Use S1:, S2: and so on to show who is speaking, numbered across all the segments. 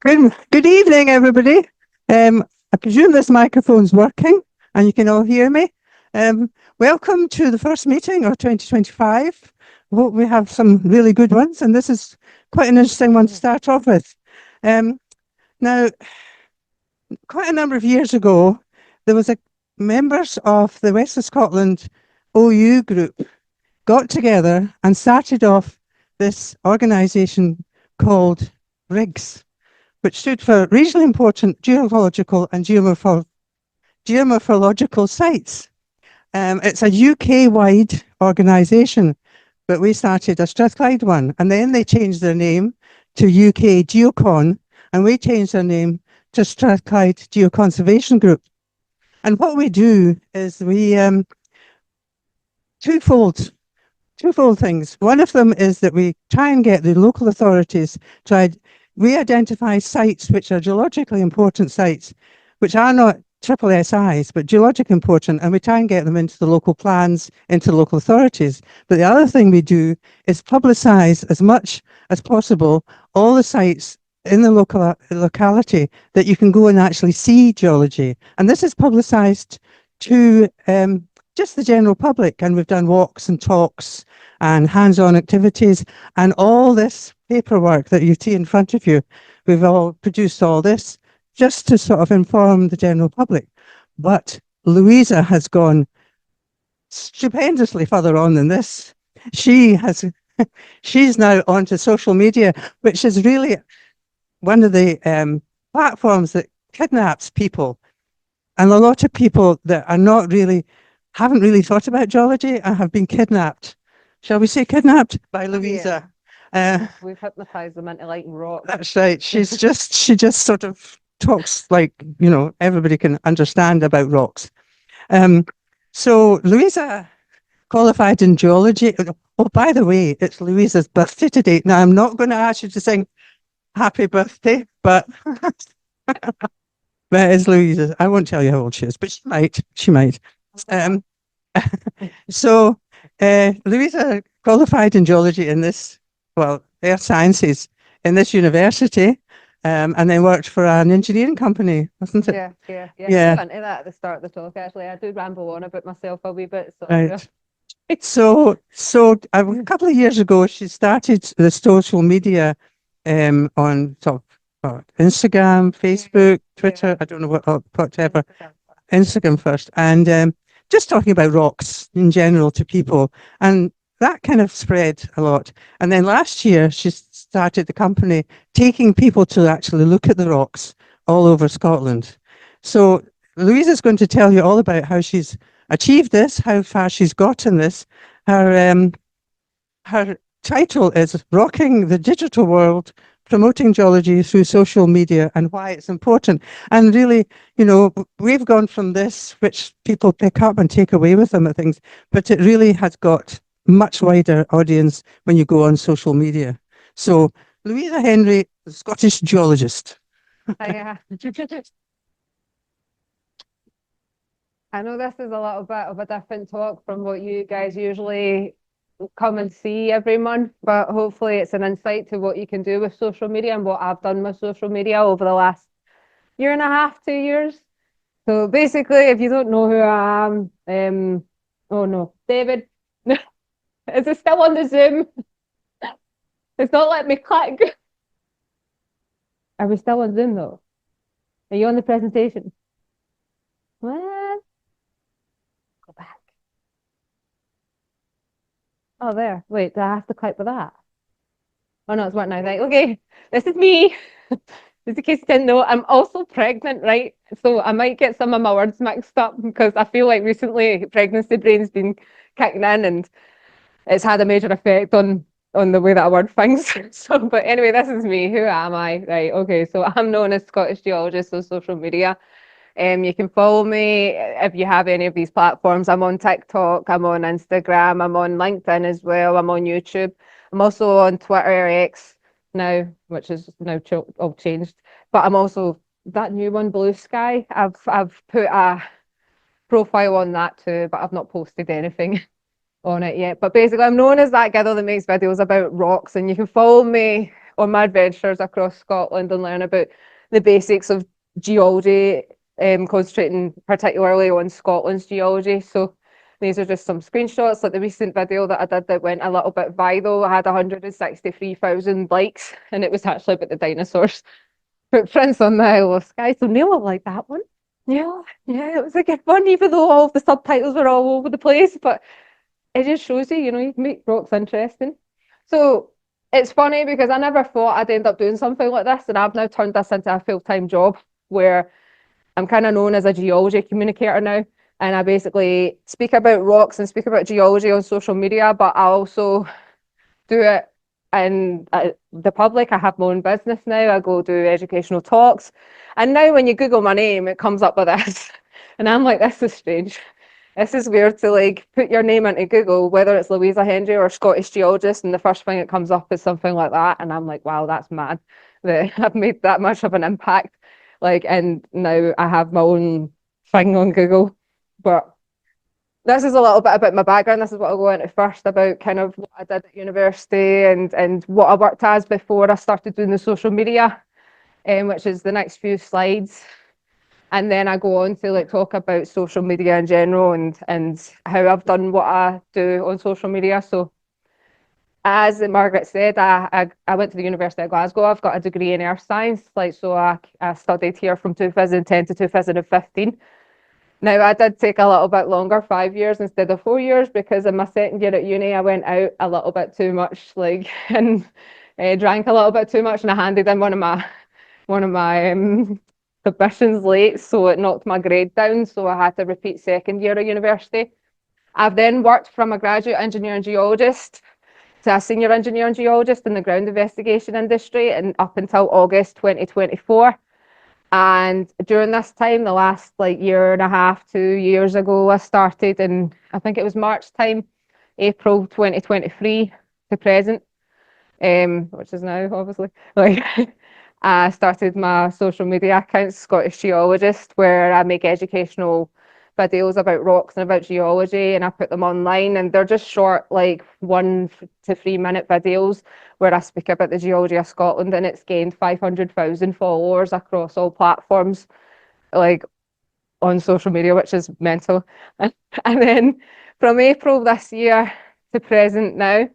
S1: Good evening, everybody. I presume this microphone's working and you can all hear me. Welcome to the first meeting of 2025. I hope we have some really good ones, and this is quite an interesting one to start off with. Now, quite a number of years ago, there was members of the West of Scotland OU group got together and started off this organisation called RIGS, which stood for Regionally Important Geological and Geomorphological Sites. It's a UK-wide organisation, but we started a Strathclyde one, and then they changed their name to UK Geocon, and we changed our name to Strathclyde Geoconservation Group. And what we do is we twofold things. One of them is that we try and get the local authorities to identify sites which are geologically important sites, which are not triple SIs, but geologically important, and we try and get them into the local plans, into local authorities. But the other thing we do is publicise as much as possible all the sites in the locality that you can go and actually see geology. And this is publicised to just the general public, and we've done walks and talks and hands-on activities and all this paperwork that you see in front of you. We've all produced all this just to sort of inform the general public. But Louisa has gone stupendously further on than this. She's now onto social media, which is really one of the platforms that kidnaps people, and a lot of people that are haven't really thought about geology and have been kidnapped. Shall we say kidnapped by Louisa?
S2: Yeah. We've hypnotized them into liking rock.
S1: That's right. she just sort of talks like, everybody can understand about rocks. So Louisa qualified in geology. Oh, by the way, it's Louisa's birthday today. Now, I'm not going to ask you to sing happy birthday, but it's Louisa. I won't tell you how old she is, but she might. So Louisa qualified in geology in this, earth sciences in this university, and then worked for an engineering company, wasn't it?
S2: Yeah.
S1: Yeah.
S2: I went into that at the start of the talk, actually. I do ramble on about myself a wee bit. So,
S1: Right. So a couple of years ago, she started the social media on Instagram, Facebook, Twitter. I don't know whatever. Instagram first, and just talking about rocks in general to people, and that kind of spread a lot. And then last year, she started the company taking people to actually look at the rocks all over Scotland. So Louisa's going to tell you all about how she's achieved this, how far she's gotten this. Her title is Rocking the Digital World, Promoting Geology Through Social Media and Why It's Important. And really, we've gone from this, which people pick up and take away with them at things, but it really has got much wider audience when you go on social media. So Luisa Hendry, Scottish geologist.
S2: I know this is a little bit of a different talk from what you guys usually come and see every month, but hopefully it's an insight to what you can do with social media and what I've done with social media over the last year and a half, 2 years. So basically, if you don't know who I am, oh no, David, is it still on the Zoom? It's not letting me click. Are we still on Zoom though? Are you on the presentation? What? Go back. Oh, there. Wait, do I have to click with that? Oh, no, it's working now. Right, okay. This is me. Just in case you didn't know, I'm also pregnant, right? So I might get some of my words mixed up because I feel like recently pregnancy brain's been kicking in and it's had a major effect on the way that I word things. So, but anyway, this is me. Who am I? Right, okay. So I'm known as Scottish Geologist on social media. You can follow me if you have any of these platforms. I'm on TikTok, I'm on Instagram, I'm on LinkedIn as well, I'm on YouTube. I'm also on Twitter X now, which is now all changed. But I'm also that new one, Blue Sky. I've put a profile on that too, but I've not posted anything on it yet. But basically, I'm known as that girl that makes videos about rocks, and you can follow me on my adventures across Scotland and learn about the basics of geology, concentrating particularly on Scotland's geology. So these are just some screenshots, like the recent video that I did that went a little bit viral. I had 163,000 likes, and it was actually about the dinosaurs footprints on the Isle of Skye. So Neil will like that one. Yeah, yeah, it was a good one, even though all of the subtitles were all over the place. But it just shows you, you can make rocks interesting. So it's funny because I never thought I'd end up doing something like this, and I've now turned this into a full-time job where I'm kind of known as a geology communicator now. And I basically speak about rocks and speak about geology on social media, but I also do it in the public. I have my own business now. I go do educational talks. And now when you Google my name, it comes up with this. And I'm like, this is strange. This is weird to like put your name into Google, whether it's Luisa Hendry or Scottish geologist, and the first thing that comes up is something like that. And I'm like, wow, that's mad that I've made that much of an impact. Like, and now I have my own thing on Google. But this is a little bit about my background. This is what I'll go into first, about kind of what I did at university and what I worked as before I started doing the social media, which is the next few slides. And then I go on to like talk about social media in general and how I've done what I do on social media. So as Margaret said, I went to the University of Glasgow. I've got a degree in earth science. I studied here from 2010 to 2015. Now, I did take a little bit longer, 5 years instead of 4 years, because in my second year at uni, I went out a little bit too much, and drank a little bit too much, and I handed in one of my submissions late, so it knocked my grade down. So I had to repeat second year of university. I've then worked from a graduate engineer and geologist to a senior engineer and geologist in the ground investigation industry, and up until August 2024. And during this time, the last like year and a half, 2 years ago, I started in, I think it was March time, April 2023 to present, which is now obviously. Like I started my social media account, Scottish Geologist, where I make educational videos about rocks and about geology, and I put them online, and they're just short, like 1 to 3 minute videos where I speak about the geology of Scotland, and it's gained 500,000 followers across all platforms, like on social media, which is mental. And then from April this year to present now,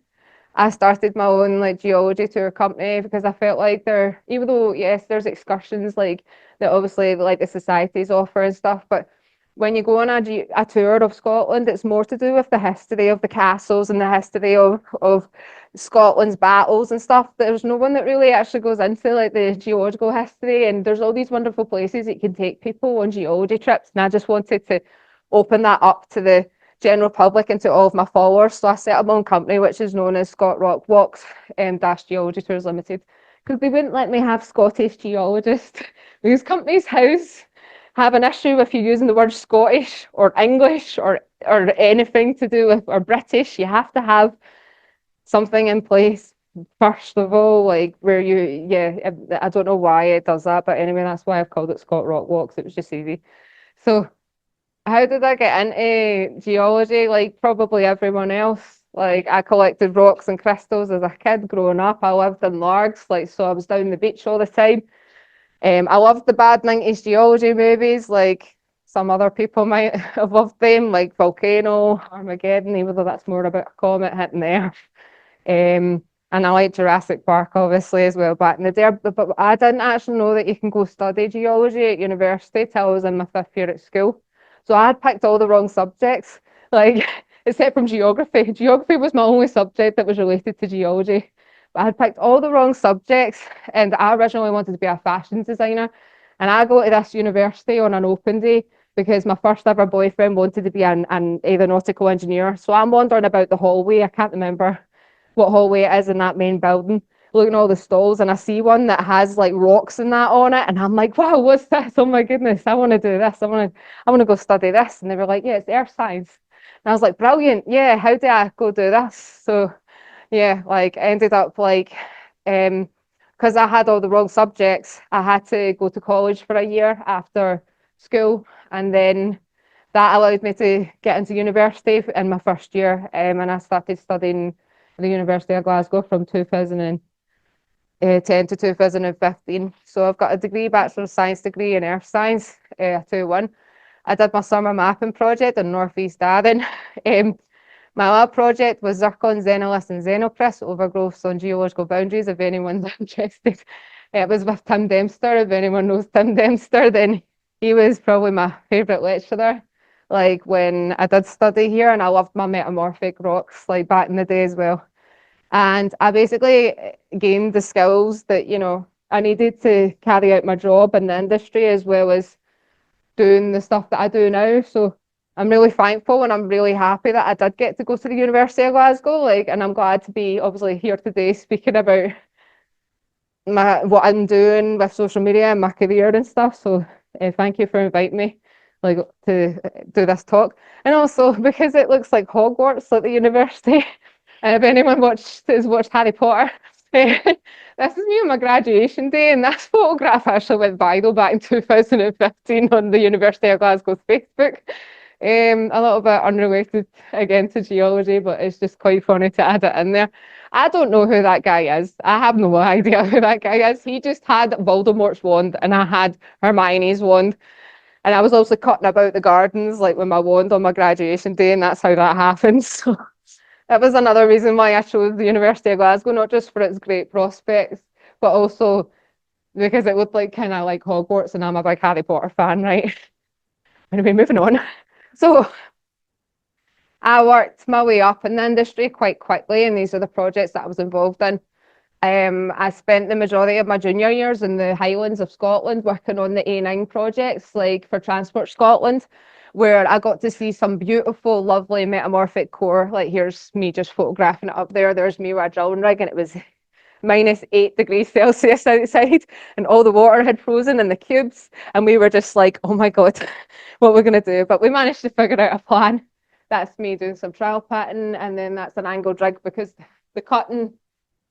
S2: I started my own like geology tour company because I felt like even though yes, there's excursions like that obviously like the societies offer and stuff, but when you go on a tour of Scotland, it's more to do with the history of the castles and the history of Scotland's battles and stuff. There's no one that really actually goes into like the geological history, and there's all these wonderful places that you can take people on geology trips, and I just wanted to open that up to the general public and to all of my followers. So I set up my own company, which is known as Scot Rock Walks dash Geology Tours Ltd. Because they wouldn't let me have Scottish geologists. Because companies' house have an issue with you using the word Scottish or English or anything to do with or British. You have to have something in place first of all, like where I don't know why it does that, but anyway, that's why I've called it Scot Rock Walks. It was just easy. So how did I get into geology? Like probably everyone else. Like I collected rocks and crystals as a kid growing up. I lived in Largs, so I was down the beach all the time. I loved the bad 90s geology movies, like some other people might have loved them, like Volcano, Armageddon, even though that's more about a comet hitting the Earth. And I like Jurassic Park, obviously, as well, back in the day. But I didn't actually know that you can go study geology at university till I was in my 5th year at school. So I had picked all the wrong subjects, like except from geography. Geography was my only subject that was related to geology. But I had picked all the wrong subjects, and I originally wanted to be a fashion designer. And I go to this university on an open day because my first ever boyfriend wanted to be an aeronautical engineer. So I'm wandering about the hallway. I can't remember what hallway it is in that main building, looking at all the stalls, and I see one that has like rocks and that on it, and I'm like, wow, what's this? Oh my goodness, I want to do this. I want to go study this. And they were like, yeah, it's earth science. And I was like, brilliant. Yeah, how do I go do this? So yeah, like ended up like because I had all the wrong subjects, I had to go to college for a year after school, and then that allowed me to get into university in my first year, and I started studying at the University of Glasgow from 2000 2010 to 2015. So I've got a degree, Bachelor of Science degree in Earth Science, 2-1. I did my summer mapping project in North East Arden. My lab project was zircon, xenoliths, and xenocryst overgrowths on geological boundaries, if anyone's interested. It was with Tim Dempster. If anyone knows Tim Dempster, then he was probably my favourite lecturer. Like when I did study here, and I loved my metamorphic rocks, like back in the day as well. And I basically gained the skills that, I needed to carry out my job in the industry as well as doing the stuff that I do now. So I'm really thankful and I'm really happy that I did get to go to the University of Glasgow. And I'm glad to be obviously here today speaking about what I'm doing with social media and my career and stuff. So thank you for inviting me to do this talk. And also because it looks like Hogwarts, like the university. And if anyone has watched Harry Potter, this is me on my graduation day, and this photograph actually went viral back in 2015 on the University of Glasgow's Facebook. A little bit unrelated again to geology, but it's just quite funny to add it in there. I don't know who that guy is. I have no idea who that guy is. He just had Voldemort's wand, and I had Hermione's wand. And I was also cutting about the gardens, like with my wand on my graduation day, and that's how that happened. So that was another reason why I chose the University of Glasgow, not just for its great prospects, but also because it looked like kind of like Hogwarts, and I'm a big Harry Potter fan, right? Anyway, moving on. So I worked my way up in the industry quite quickly, and these are the projects that I was involved in. I spent the majority of my junior years in the Highlands of Scotland working on the A9 projects, like for Transport Scotland, where I got to see some beautiful, lovely metamorphic core. Like here's me just photographing it up there. There's me with a drilling rig, and it was -8 degrees Celsius outside, and all the water had frozen in the cubes, and we were just like, oh my god, what we're gonna do. But we managed to figure out a plan. That's me doing some trial patting, and then that's an angled rig because the cutting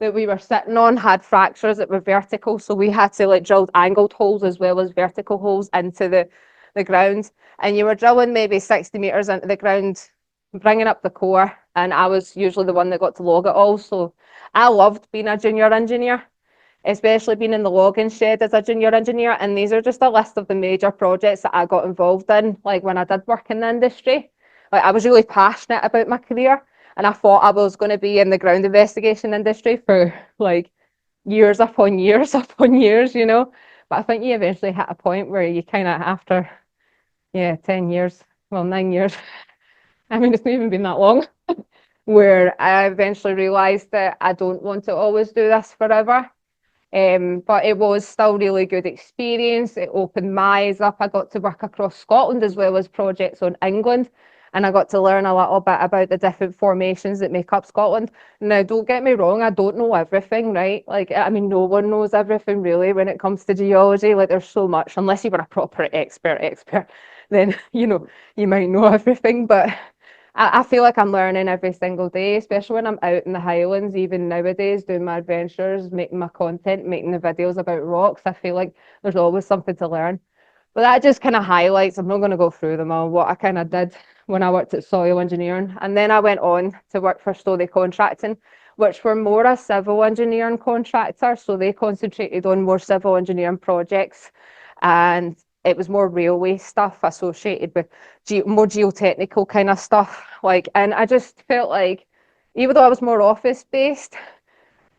S2: that we were sitting on had fractures that were vertical, so we had to drill angled holes as well as vertical holes into the ground. And you were drilling maybe 60 meters into the ground, bringing up the core, and I was usually the one that got to log it all. So I loved being a junior engineer, especially being in the logging shed as a junior engineer. And these are just a list of the major projects that I got involved in, like when I did work in the industry. Like I was really passionate about my career, and I thought I was going to be in the ground investigation industry for like years upon years upon years, But I think you eventually hit a point where you kind of, after, 10 years, well, 9 years, I mean, it's not even been that long, where I eventually realised that I don't want to always do this forever. But it was still really good experience. It opened my eyes up. I got to work across Scotland as well as projects on England. And I got to learn a little bit about the different formations that make up Scotland. Now, don't get me wrong, I don't know everything, right? No one knows everything really when it comes to geology. Like, there's so much, unless you were a proper expert, then, you might know everything. But I feel like I'm learning every single day, especially when I'm out in the Highlands, even nowadays, doing my adventures, making my content, making the videos about rocks. I feel like there's always something to learn. But that just kind of highlights, I'm not going to go through them all, what I kind of did when I worked at soil engineering. And then I went on to work for Story Contracting, which were more a civil engineering contractor. So they concentrated on more civil engineering projects. And it was more railway stuff associated with more geotechnical kind of stuff. And I just felt like, even though I was more office based,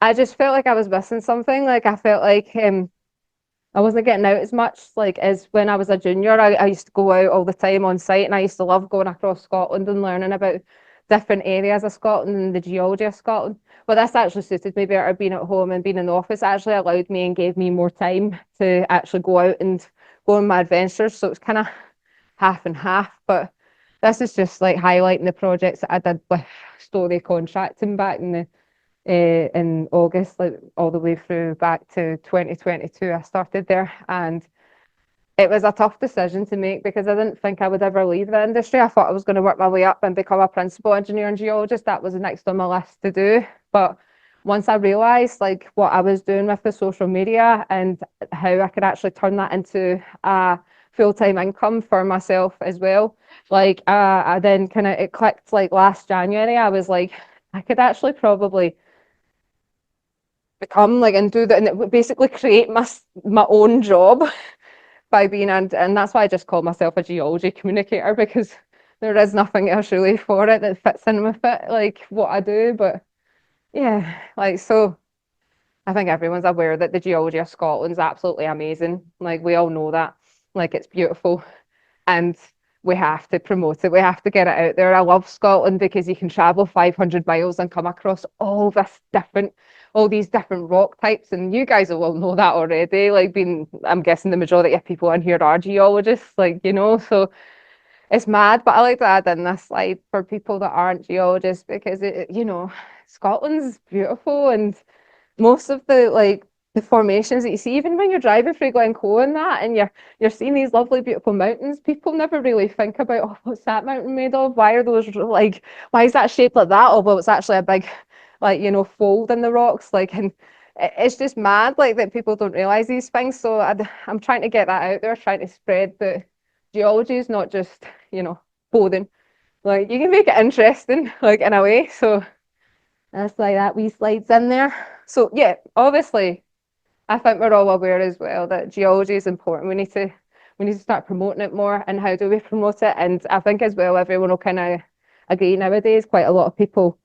S2: I just felt like I was missing something. I felt like I wasn't getting out as much as when I was a junior. I used to go out all the time on site, and I used to love going across Scotland and learning about different areas of Scotland and the geology of Scotland. But this actually suited me better. Being at home and being in the office actually allowed me and gave me more time to actually go out and go on my adventures. So it's kind of half and half. But this is just highlighting the projects that I did with Story Contracting back in August, all the way through back to 2022. I started there, and it was a tough decision to make because I didn't think I would ever leave the industry. I thought I was going to work my way up and become a principal engineer and geologist. That was next on my list to do. But once I realised what I was doing with the social media and how I could actually turn that into a full-time income for myself as well, I then it clicked last January. I was like, I could actually probably become like and do that, and it would basically create my own job by being and that's why I just call myself a geology communicator, because there is nothing else really for it that fits in with it, like what I do. But yeah, like so I think everyone's aware that the geology of Scotland's absolutely amazing. Like we all know that. Like it's beautiful and we have to promote it. We have to get it out there. I love Scotland because you can travel 500 miles and come across all these different rock types. And you guys will know that already. Like being, I'm guessing the majority of people in here are geologists, like, you know, so it's mad. But I like to add in this slide for people that aren't geologists because you know, Scotland's beautiful and most of the formations that you see, even when you're driving through Glencoe and that, and you're seeing these lovely, beautiful mountains, people never really think about, oh, what's that mountain made of? Why are those like, why is that shaped like that? Although it's actually a big, like, you know, fold in the rocks, like, and it's just mad, like that people don't realize these things. So I'm trying to get that out there, trying to spread that geology is not just, you know, boring. Like you can make it interesting, like in a way. So that's like that wee slides in there. So yeah, obviously, I think we're all aware as well that geology is important. We need to start promoting it more. And how do we promote it? And I think as well, everyone will kind of agree nowadays. Quite a lot of people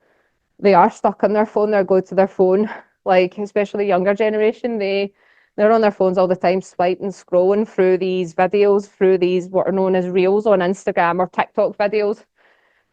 S2: they are stuck on their phone. They're glued to their phone. Like especially the younger generation, they're on their phones all the time, swiping, scrolling through these videos, through these what are known as reels on Instagram or TikTok videos.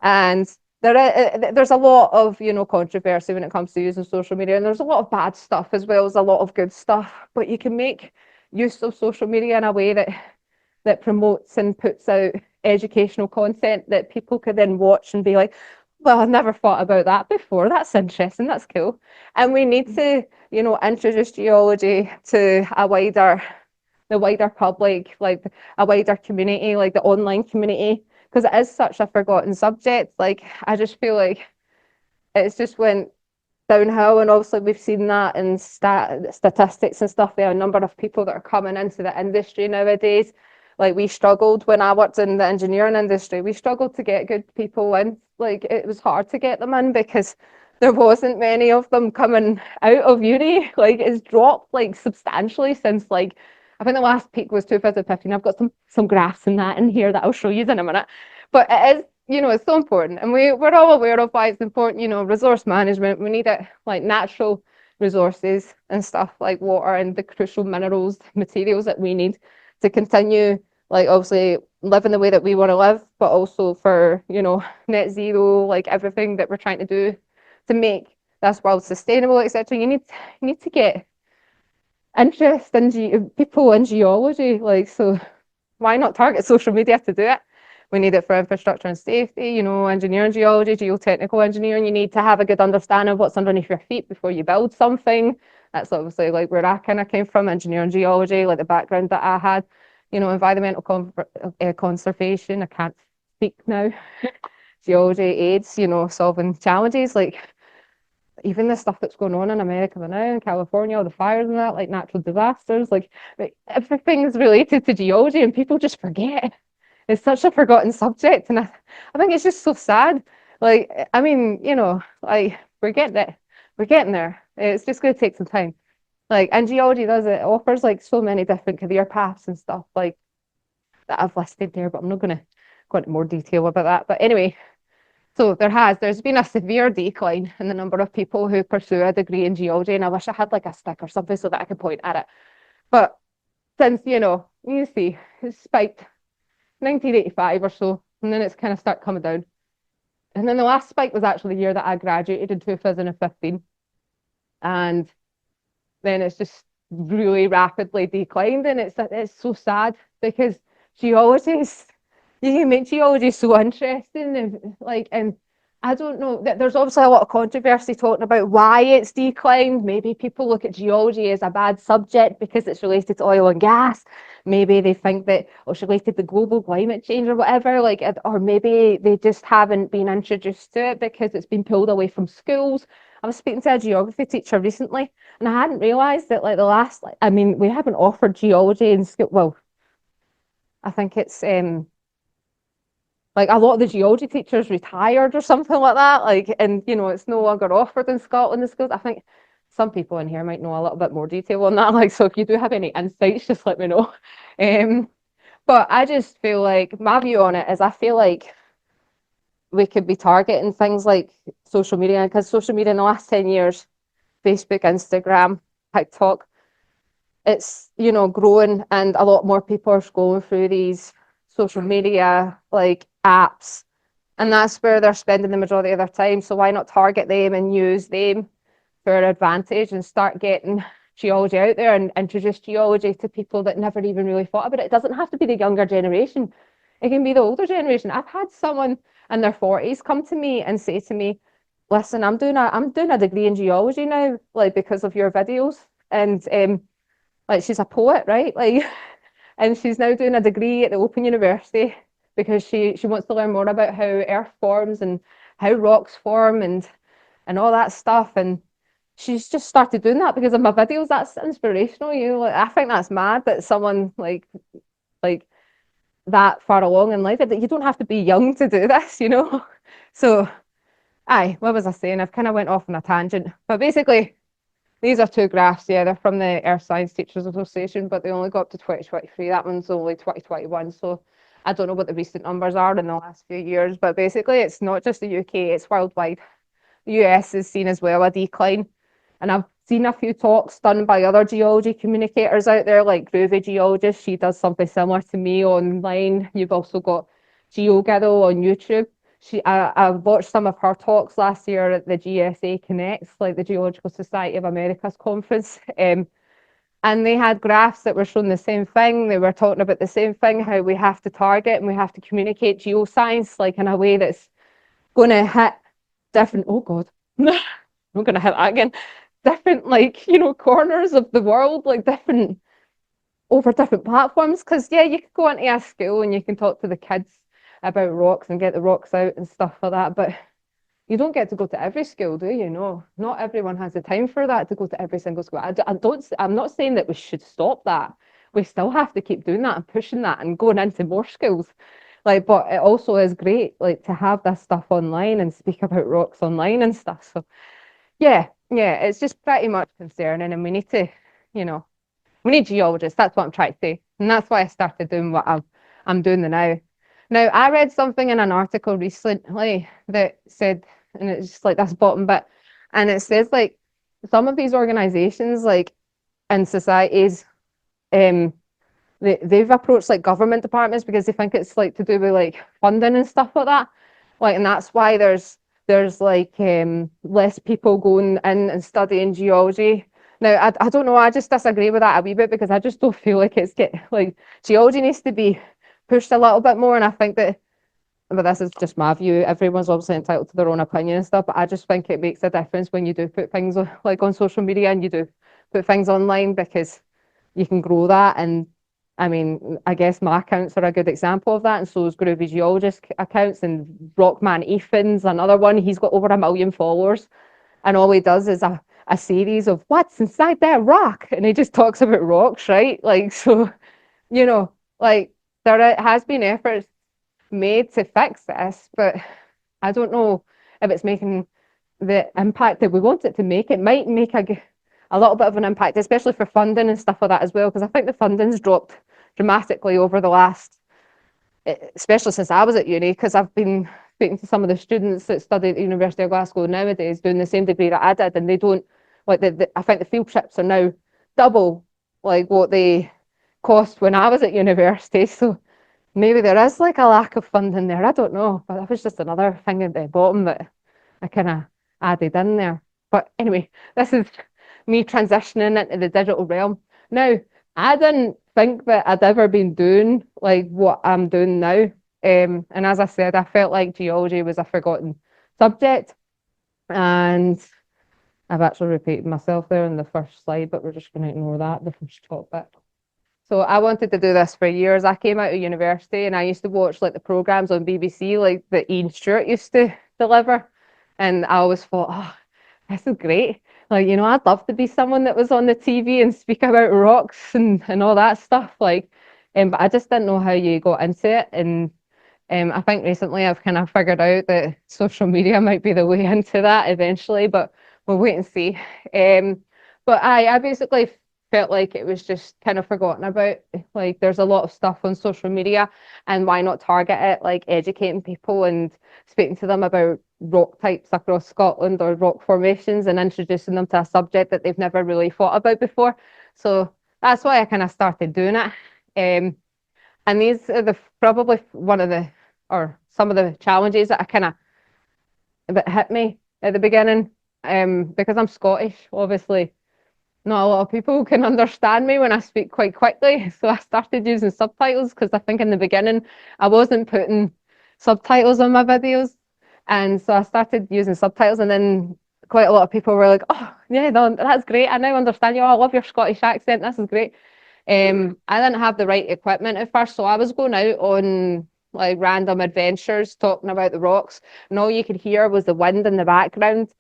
S2: And there's a lot of, you know, controversy when it comes to using social media, and there's a lot of bad stuff as well as a lot of good stuff. But you can make use of social media in a way that promotes and puts out educational content that people could then watch and be like, well, I've never thought about that before. That's interesting. That's cool. And we need to, you know, introduce geology to the wider public, like a wider community, like the online community, because it is such a forgotten subject. Like I just feel like it's just went downhill, and obviously we've seen that in statistics and stuff. There are a number of people that are coming into the industry nowadays. Like we struggled when I worked in the engineering industry. We struggled to get good people in. Like it was hard to get them in because there wasn't many of them coming out of uni. Like it's dropped like substantially since like I think the last peak was 2015. I've got some graphs in that in here that I'll show you in a minute. But it is, you know, it's so important. And we're all aware of why it's important, you know, resource management. We need it like natural resources and stuff like water and the crucial minerals, materials that we need to continue, like obviously living the way that we want to live, but also for, you know, net zero, like everything that we're trying to do to make this world sustainable, etc. You need to get interest in people in geology, like so why not target social media to do it? We need it for infrastructure and safety, you know, engineering geology, geotechnical engineering. You need to have a good understanding of what's underneath your feet before you build something. That's obviously like where I kind of came from, engineering geology, like the background that I had, you know, environmental conservation. I can't speak now. Geology aids, you know, solving challenges like even the stuff that's going on in America now, in California, all the fires and that, like natural disasters, like everything is related to geology and people just forget. It's such a forgotten subject. And I think it's just so sad. Like, I mean, you know, like we're getting there. It's just going to take some time. Like, and geology does it. It offers like so many different career paths and stuff like that I've listed there, but I'm not going to go into more detail about that. But anyway, so there's been a severe decline in the number of people who pursue a degree in geology, and I wish I had like a stick or something so that I could point at it. But since, you know, you see, it's spiked 1985 or so, and then it's kind of start coming down. And then the last spike was actually the year that I graduated in 2015. And then it's just really rapidly declined, and it's so sad because geology is you can make geology so interesting and like and I don't know that there's obviously a lot of controversy talking about why it's declined. Maybe people look at geology as a bad subject because it's related to oil and gas. Maybe they think that it's related to global climate change or whatever, like, or maybe they just haven't been introduced to it because it's been pulled away from schools. I was speaking to a geography teacher recently, and I hadn't realised that like the last, like, I mean, we haven't offered geology in school. Well, I think it's like a lot of the geology teachers retired or something like that. Like, and you know, it's no longer offered in Scotland in schools. I think some people in here might know a little bit more detail on that. Like, so if you do have any insights, just let me know. Um, but I just feel like my view on it is I feel like we could be targeting things like social media, because social media in the last 10 years, Facebook, Instagram, TikTok, it's, growing, and a lot more people are going through these social media like apps, and that's where they're spending the majority of their time. So why not target them and use them for an advantage and start getting geology out there and introduce geology to people that never even really thought about it. It doesn't have to be the younger generation. It can be the older generation. I've had someone in their 40s come to me and say to me, listen, I'm doing a degree in geology now, like because of your videos. And like she's a poet, right? Like and she's now doing a degree at the Open University because she wants to learn more about how earth forms and how rocks form and all that stuff. And she's just started doing that because of my videos. That's inspirational. Like, I think that's mad that someone like that far along in life, that you don't have to be young to do this. So aye, what was I saying? I've kind of went off on a tangent. But basically, these are two graphs. Yeah, they're from the Earth Science Teachers Association, but they only go up to 2023. That one's only 2021. So I don't know what the recent numbers are in the last few years, but basically it's not just the UK, it's worldwide. The US is seen as well a decline. And I've seen a few talks done by other geology communicators out there, like Groovy Geologist. She does something similar to me online. You've also got GeoGiddle on YouTube. I watched some of her talks last year at the GSA Connects, like the Geological Society of America's conference. And they had graphs that were showing the same thing. They were talking about the same thing, how we have to target and we have to communicate geoscience like in a way that's going to hit different, oh God, I'm going to hit that again, different corners of the world, like different, over different platforms. Because yeah, you could go into a school and you can talk to the kids about rocks and get the rocks out and stuff like that, but you don't get to go to every school, do you? No, not everyone has the time for that, to go to every single school. I'm not saying that we should stop that. We still have to keep doing that and pushing that and going into more schools. Like, but it also is great, like, to have this stuff online and speak about rocks online and stuff. So yeah, it's just pretty much concerning, and we need to, we need geologists. That's what I'm trying to say, and that's why I started doing what I'm doing now. Now, I read something in an article recently that said, and it's just like this bottom bit, and it says like some of these organizations, like in societies, um, they've approached like government departments because they think it's like to do with like funding and stuff like that. Like, and that's why there's like less people going in and studying geology. Now, I don't know, I just disagree with that a wee bit because I just don't feel like geology needs to be pushed a little bit more. And I think that, but this is just my view, everyone's obviously entitled to their own opinion and stuff, but I just think it makes a difference when you do put things on social media and you do put things online, because you can grow that. And I mean, I guess my accounts are a good example of that, and so is Groovy Geologist accounts, and Rockman Ethan's another one. He's got over 1 million followers, and all he does is a series of what's inside that rock, and he just talks about rocks, right? Like, so, like, there has been efforts made to fix this, but I don't know if it's making the impact that we want it to make. It might make a little bit of an impact, especially for funding and stuff like that as well, because I think the funding's dropped dramatically over the last, especially since I was at uni, because I've been speaking to some of the students that study at the University of Glasgow nowadays doing the same degree that I did, and they don't, like, I think the field trips are now double like what they cost when I was at university. So maybe there is like a lack of funding there. I don't know, but that was just another thing at the bottom that I kind of added in there. But anyway, this is me transitioning into the digital realm. Now, I didn't think that I'd ever been doing like what I'm doing now. And as I said, I felt like geology was a forgotten subject. And I've actually repeated myself there in the first slide, but we're just going to ignore that, the first top bit. So I wanted to do this for years. I came out of university and I used to watch like the programs on BBC, like that Ian Stewart used to deliver. And I always thought, oh, this is great. Like, I'd love to be someone that was on the TV and speak about rocks and all that stuff. Like, but I just didn't know how you got into it. And I think recently I've kind of figured out that social media might be the way into that eventually. But we'll wait and see. But I basically felt like it was just kind of forgotten about. Like there's a lot of stuff on social media, and why not target it, like educating people and speaking to them about rock types across Scotland or rock formations and introducing them to a subject that they've never really thought about before. So that's why I kind of started doing it. And these are probably one of the or some of the challenges that I kind of that hit me at the beginning. Because I'm Scottish, obviously not a lot of people can understand me when I speak quite quickly. So I started using subtitles because I think in the beginning I wasn't putting subtitles on my videos. And so I started using subtitles, and then quite a lot of people were like, "Oh, yeah, no, that's great. I now understand you. Oh, I love your Scottish accent. This is great." I didn't have the right equipment at first, so I was going out on like random adventures talking about the rocks, and all you could hear was the wind in the background.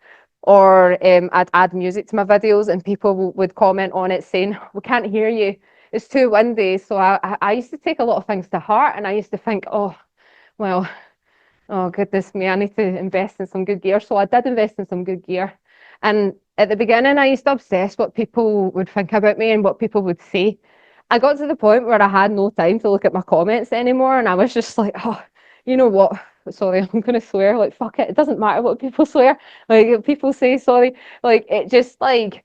S2: Or I'd add music to my videos, and people would comment on it saying, "We can't hear you. It's too windy." So I used to take a lot of things to heart, and I used to think, "Oh, well, oh goodness me, I need to invest in some good gear." So I did invest in some good gear. And at the beginning, I used to obsess what people would think about me and what people would say. I got to the point where I had no time to look at my comments anymore, and I was just like, "Oh, you know what? Sorry, I'm gonna swear. Like, fuck it. It doesn't matter what people swear. Like, if people say sorry, like, it just like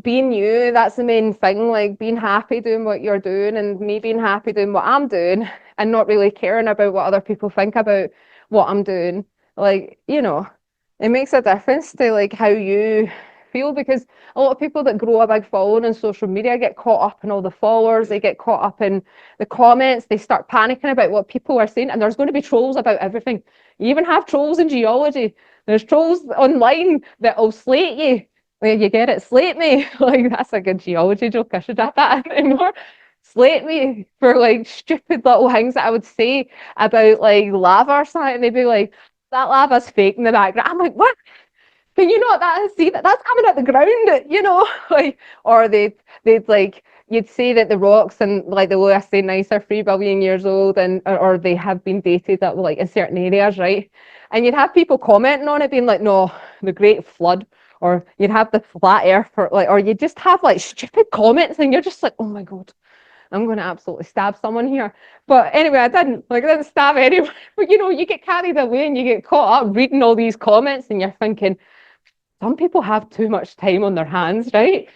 S2: being you, that's the main thing. Like being happy doing what you're doing, and me being happy doing what I'm doing, and not really caring about what other people think about what I'm doing. Like, it makes a difference to like how you feel, because a lot of people that grow a big following on social media get caught up in all the followers, they get caught up in the comments, they start panicking about what people are saying, and there's going to be trolls about everything. You even have trolls in geology. There's trolls online that'll slate you. Where you get it, slate me. Like that's a good geology joke. I should have that anymore. Slate me for like stupid little things that I would say about like lava or something. And they'd be like, that lava's fake in the background. I'm like, what? Can you not see that that's coming out the ground? Like, or they'd like you'd say that the rocks and like the Lower St. Nice are 3 billion years old, and or they have been dated at like in certain areas, right? And you'd have people commenting on it being like, no, the Great Flood, or you'd have the flat earth, or like, or you just have like stupid comments, and you're just like, oh my god, I'm going to absolutely stab someone here. But anyway, I didn't stab anyone. But you get carried away and you get caught up reading all these comments, and you're thinking, some people have too much time on their hands, right?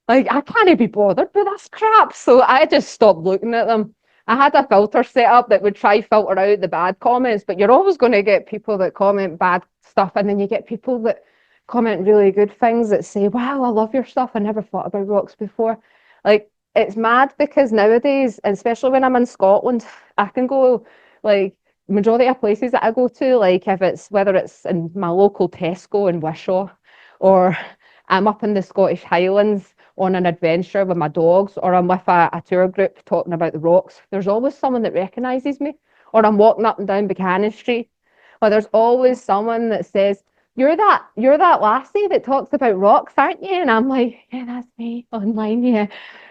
S2: Like, I can't be bothered with this crap. So I just stopped looking at them. I had a filter set up that would try filter out the bad comments, but you're always going to get people that comment bad stuff, and then you get people that comment really good things that say, "Wow, I love your stuff. I never thought about rocks before." Like, it's mad because nowadays, especially when I'm in Scotland, I can go like majority of places that I go to, like if it's whether it's in my local Tesco in Wishaw, or I'm up in the Scottish Highlands on an adventure with my dogs, or I'm with a tour group talking about the rocks, there's always someone that recognises me. Or I'm walking up and down Buchanan Street, or there's always someone that says, you're that lassie that talks about rocks, aren't you?" And I'm like, "Yeah, that's me online, yeah."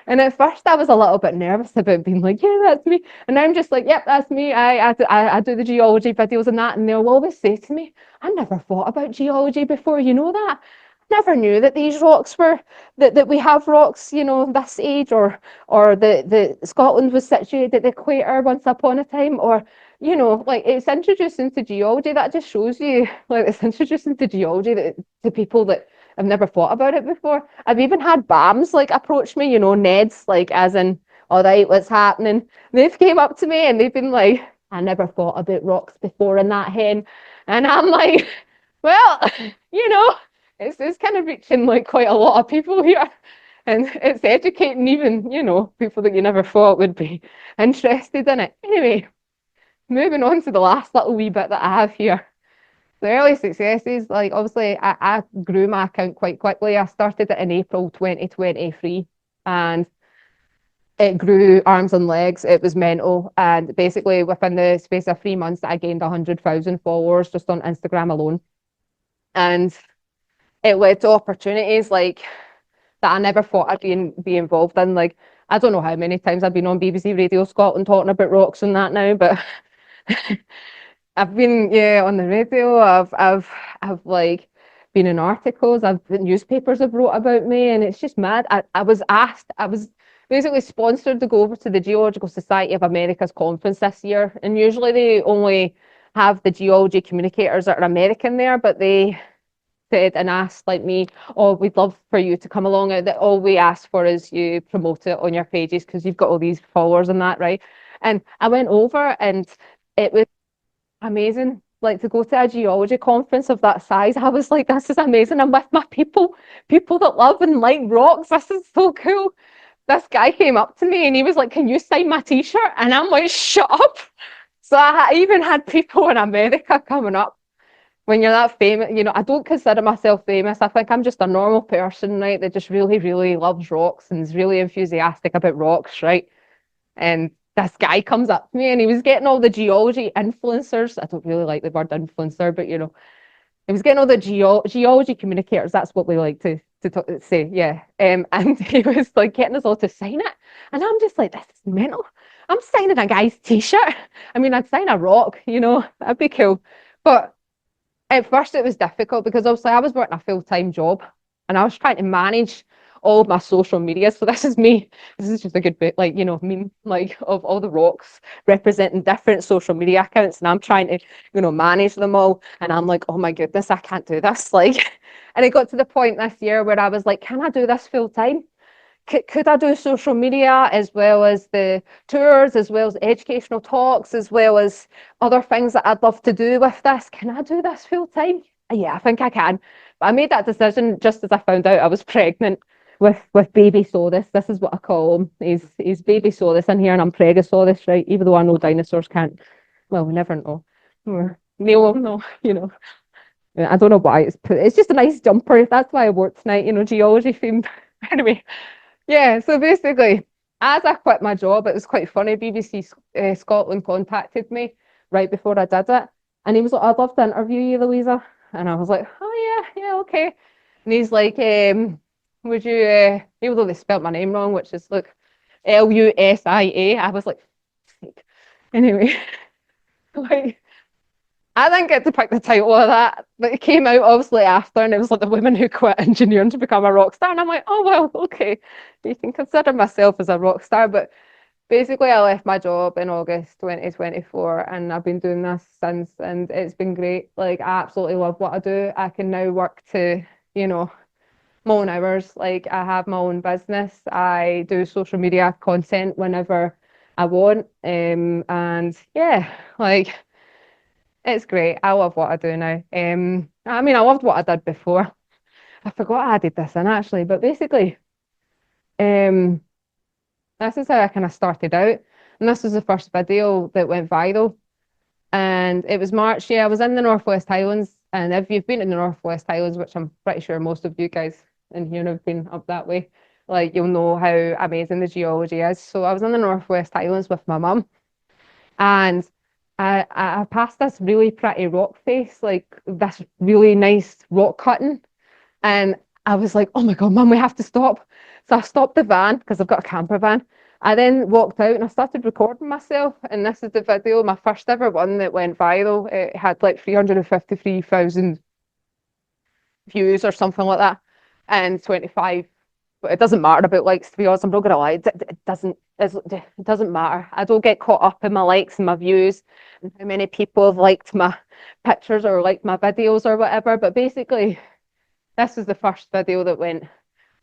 S2: And at first I was a little bit nervous about being like, "Yeah, that's me." And I'm just like, "Yep, that's me. I do the geology videos and that." And they'll always say to me, "I never thought about geology before, you know that? Never knew that these rocks were that we have rocks, this age, or the Scotland was situated at the equator once upon a time, or like it's introduced into geology. That just shows you like it's introduced into geology to people that have never thought about it before. I've even had BAMs like approach me, Neds, like as in, all right, what's happening? They've came up to me and they've been like, "I never thought about rocks before in that hen." And I'm like, well, you know it's kind of reaching like quite a lot of people here, and it's educating even people that you never thought would be interested in it. Anyway, moving on to the last little wee bit that I have here. The early successes, like obviously I grew my account quite quickly. I started it in April 2023, and it grew arms and legs. It was mental, and basically within the space of 3 months I gained 100,000 followers just on Instagram alone. And it led to opportunities like that I never thought I'd be involved in. Like, I don't know how many times I've been on BBC Radio Scotland talking about rocks and that now, but I've been on the radio. I've like been in articles, newspapers have wrote about me, and it's just mad. I was basically sponsored to go over to the Geological Society of America's conference this year, and usually they only have the geology communicators that are American there, but they said and asked like me, oh, we'd love for you to come along. That all we ask for is you promote it on your pages because you've got all these followers and that, right? And I went over and it was amazing. Like to go to a geology conference of that size, I was like, this is amazing. I'm with my people that love and like rocks. This is so cool. This guy came up to me and he was like, can you sign my t-shirt? And I'm like, shut up. So I even had people in America coming up. When you're that famous, I don't consider myself famous. I think I'm just a normal person, right, that just really, really loves rocks and is really enthusiastic about rocks, right? And this guy comes up to me and he was getting all the geology influencers. I don't really like the word influencer, but he was getting all the geology communicators. That's what we like to say, yeah. And he was like getting us all to sign it, and I'm just like, this is mental. I'm signing a guy's t-shirt. I mean, I'd sign a rock, that'd be cool. But at first it was difficult because obviously I was working a full-time job and I was trying to manage all of my social media. So this is me. This is just a good bit, like, meme, like of all the rocks representing different social media accounts. And I'm trying to, manage them all. And I'm like, oh my goodness, I can't do this. Like, and it got to the point this year where I was like, can I do this full time? Could I do social media as well as the tours, as well as educational talks, as well as other things that I'd love to do with this? Can I do this full time? Yeah, I think I can. But I made that decision just as I found out I was pregnant with baby Sodus. This is what I call him. He's baby Sodus in here, and I'm Pregosodus, right? Even though I know dinosaurs can't. Well, we never know. Neil will know, I don't know why it's just a nice jumper. That's why I wore it tonight, geology themed. Anyway. Yeah, so basically, as I quit my job, it was quite funny. BBC Scotland contacted me right before I did it, and he was like, "I'd love to interview you, Louisa." And I was like, "Oh yeah, yeah, okay." And he's like, "Would you?" Even though they spelt my name wrong, which is like Lusia, I was like, anyway, like I didn't get to pick the title of that, but it came out obviously after, and it was like the woman who quit engineering to become a rock star. And I'm like, oh, well, okay, you can consider myself as a rock star. But basically, I left my job in August 2024, and I've been doing this since, and it's been great. Like, I absolutely love what I do. I can now work to, my own hours. Like, I have my own business. I do social media content whenever I want. And yeah, like, it's great. I love what I do now. I mean, I loved what I did before. I forgot I added this in actually, but basically, this is how I kind of started out. And this was the first video that went viral. And it was March. Yeah, I was in the Northwest Highlands. And if you've been in the Northwest Highlands, which I'm pretty sure most of you guys in here have been up that way, like you'll know how amazing the geology is. So I was in the Northwest Highlands with my mum. And I passed this really pretty rock face, like this really nice rock cutting. And I was like, oh my God, Mum, we have to stop. So I stopped the van because I've got a camper van. I then walked out and I started recording myself. And this is the video, my first ever one that went viral. It had like 353,000 views or something like that. And 25, but it doesn't matter about likes, to be honest. I'm not gonna lie, it doesn't matter. I don't get caught up in my likes and my views and how many people have liked my pictures or liked my videos or whatever. But basically, this was the first video that went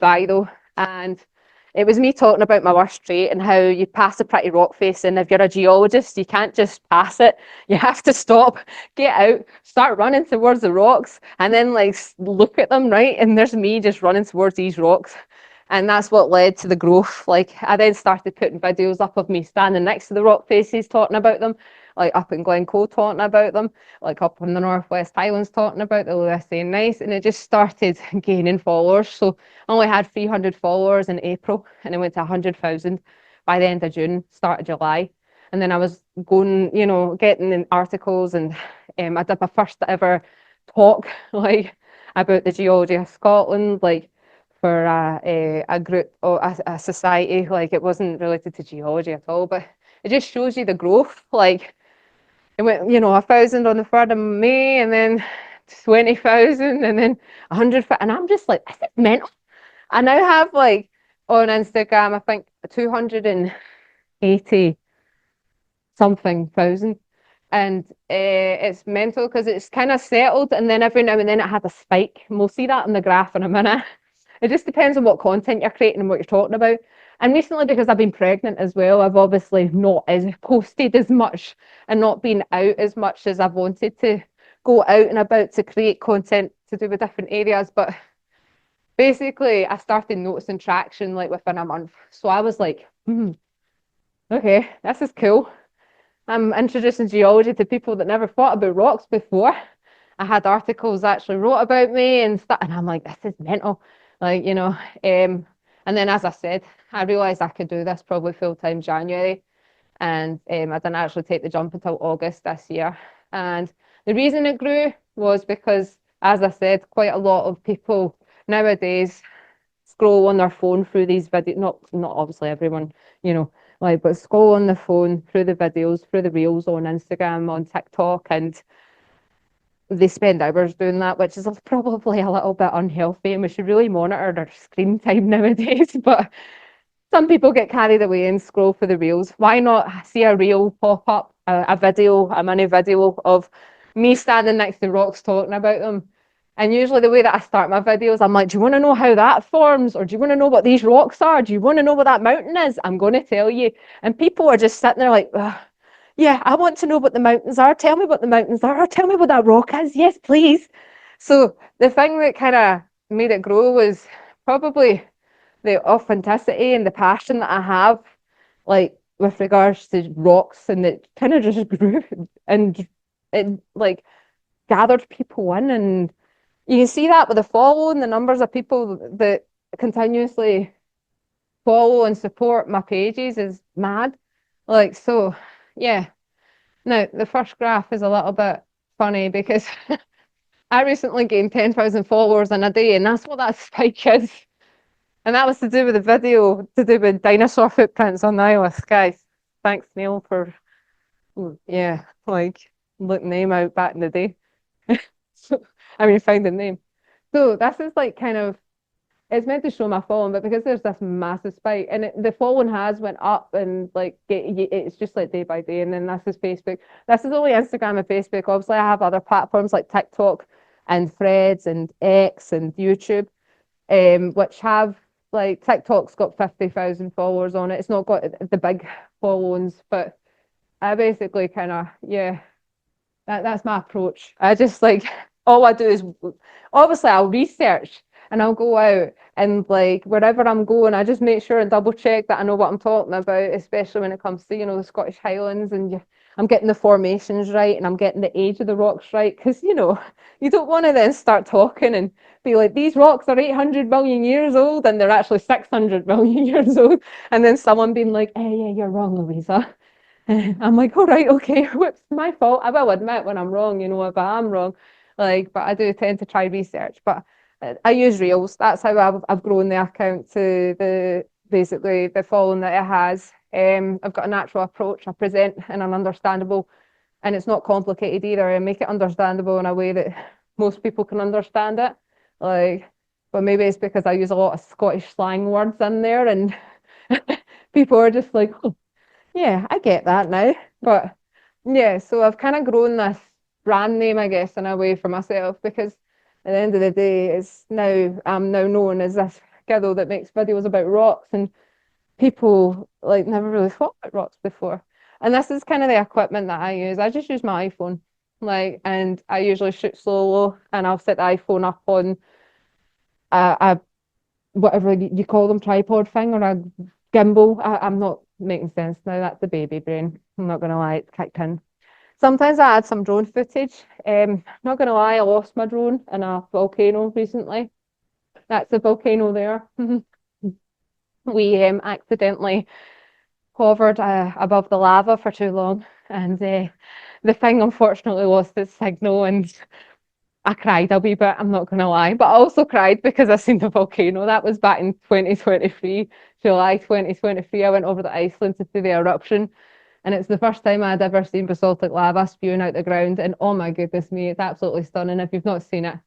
S2: viral, and it was me talking about my worst trait and how you pass a pretty rock face, and if you're a geologist, you can't just pass it. You have to stop, get out, start running towards the rocks, and then like look at them, right? And there's me just running towards these rocks. And that's what led to the growth. Like I then started putting videos up of me standing next to the rock faces talking about them, like up in Glencoe talking about them, like up in the Northwest Highlands talking about the Luisa Nice, and it just started gaining followers. So I only had 300 followers in April, and it went to 100,000 by the end of June, start of July. And then I was going, getting in articles, and I did my first ever talk, like about the geology of Scotland, like for a group or a society. Like it wasn't related to geology at all, but it just shows you the growth. Like it went, 1,000 on the 3rd of May, and then 20,000 and then 100, and I'm just like, this is mental. I now have like on Instagram, I think 280 something thousand. And it's mental because it's kind of settled, and then every now and then it had a spike. And we'll see that in the graph in a minute. It just depends on what content you're creating and what you're talking about. And recently, because I've been pregnant as well, I've obviously not as posted as much and not been out as much as I've wanted to go out and about to create content to do with different areas. But basically, I started noticing traction like within a month. So I was like, okay, this is cool. I'm introducing geology to people that never thought about rocks before. I had articles actually wrote about me and stuff, and I'm like, this is mental. Like, and then as I said, I realised I could do this probably full time January, and I didn't actually take the jump until August this year. And the reason it grew was because, as I said, quite a lot of people nowadays scroll on their phone through these videos. Not obviously everyone, but scroll on the phone through the videos, through the reels on Instagram, on TikTok, and they spend hours doing that, which is probably a little bit unhealthy, and we should really monitor their screen time nowadays. But some people get carried away and scroll for the reels. Why not see a reel pop up, a video, a mini video of me standing next to rocks talking about them? And usually the way that I start my videos, I'm like, do you want to know how that forms? Or do you want to know what these rocks are? Do you want to know what that mountain is? I'm going to tell you. And people are just sitting there like, yeah, I want to know what the mountains are. Tell me what the mountains are. Or tell me what that rock is. Yes, please. So the thing that kind of made it grow was probably the authenticity and the passion that I have, like with regards to rocks, and it kind of just grew and it like gathered people in. And you can see that with the following, the numbers of people that continuously follow and support my pages is mad. Like, so, yeah. Now, the first graph is a little bit funny because I recently gained 10,000 followers in a day, and that's what that spike is. And that was to do with the video to do with dinosaur footprints on the Isle of Skye. Thanks, Neil, for, looking name out back in the day. Find the name. So this is like kind of, it's meant to show my following, but because there's this massive spike, and the following has went up, and like it's just like day by day. And then this is Facebook. This is only Instagram and Facebook. Obviously, I have other platforms like TikTok and Threads and X and YouTube, which have like TikTok's got 50,000 followers on it. It's not got the big followings, but I basically kind of that's my approach. I just like all I do is obviously I'll research and I'll go out and like wherever I'm going, I just make sure and double check that I know what I'm talking about, especially when it comes to, the Scottish Highlands, and I'm getting the formations right and I'm getting the age of the rocks right, because you don't want to then start talking and be like, these rocks are 800 million years old and they're actually 600 million years old, and then someone being like, hey, yeah, you're wrong, Louisa. I'm like, all right, okay, whoops, my fault. I will admit when I'm wrong, if I am wrong. Like, but I do tend to try research. But I use Reels. That's how I've grown the account to basically the following that it has. I've got a natural approach. I present in an understandable, and it's not complicated either. I make it understandable in a way that most people can understand it. Like, but maybe it's because I use a lot of Scottish slang words in there, and people are just like, oh, yeah, I get that now. But yeah, so I've kind of grown this brand name, I guess, in a way for myself, because at the end of the day, I'm now known as this girl that makes videos about rocks, and people like never really thought about rocks before. And this is kind of the equipment that I use. I just use my iPhone, and I usually shoot solo, and I'll set the iPhone up on a whatever you call them, tripod thing, or a gimbal. I'm not making sense now. That's the baby brain. I'm not gonna lie, it's kicked in. Sometimes I add some drone footage. Not gonna lie, I lost my drone in a volcano recently. That's the volcano there. We accidentally hovered above the lava for too long, and the thing unfortunately lost its signal, and I cried a wee bit, I'm not gonna lie, but I also cried because I seen the volcano. That was back in 2023, July 2023. I went over to Iceland to see the eruption, And it's the first time I'd ever seen basaltic lava spewing out the ground. And oh my goodness me, it's absolutely stunning. If you've not seen it,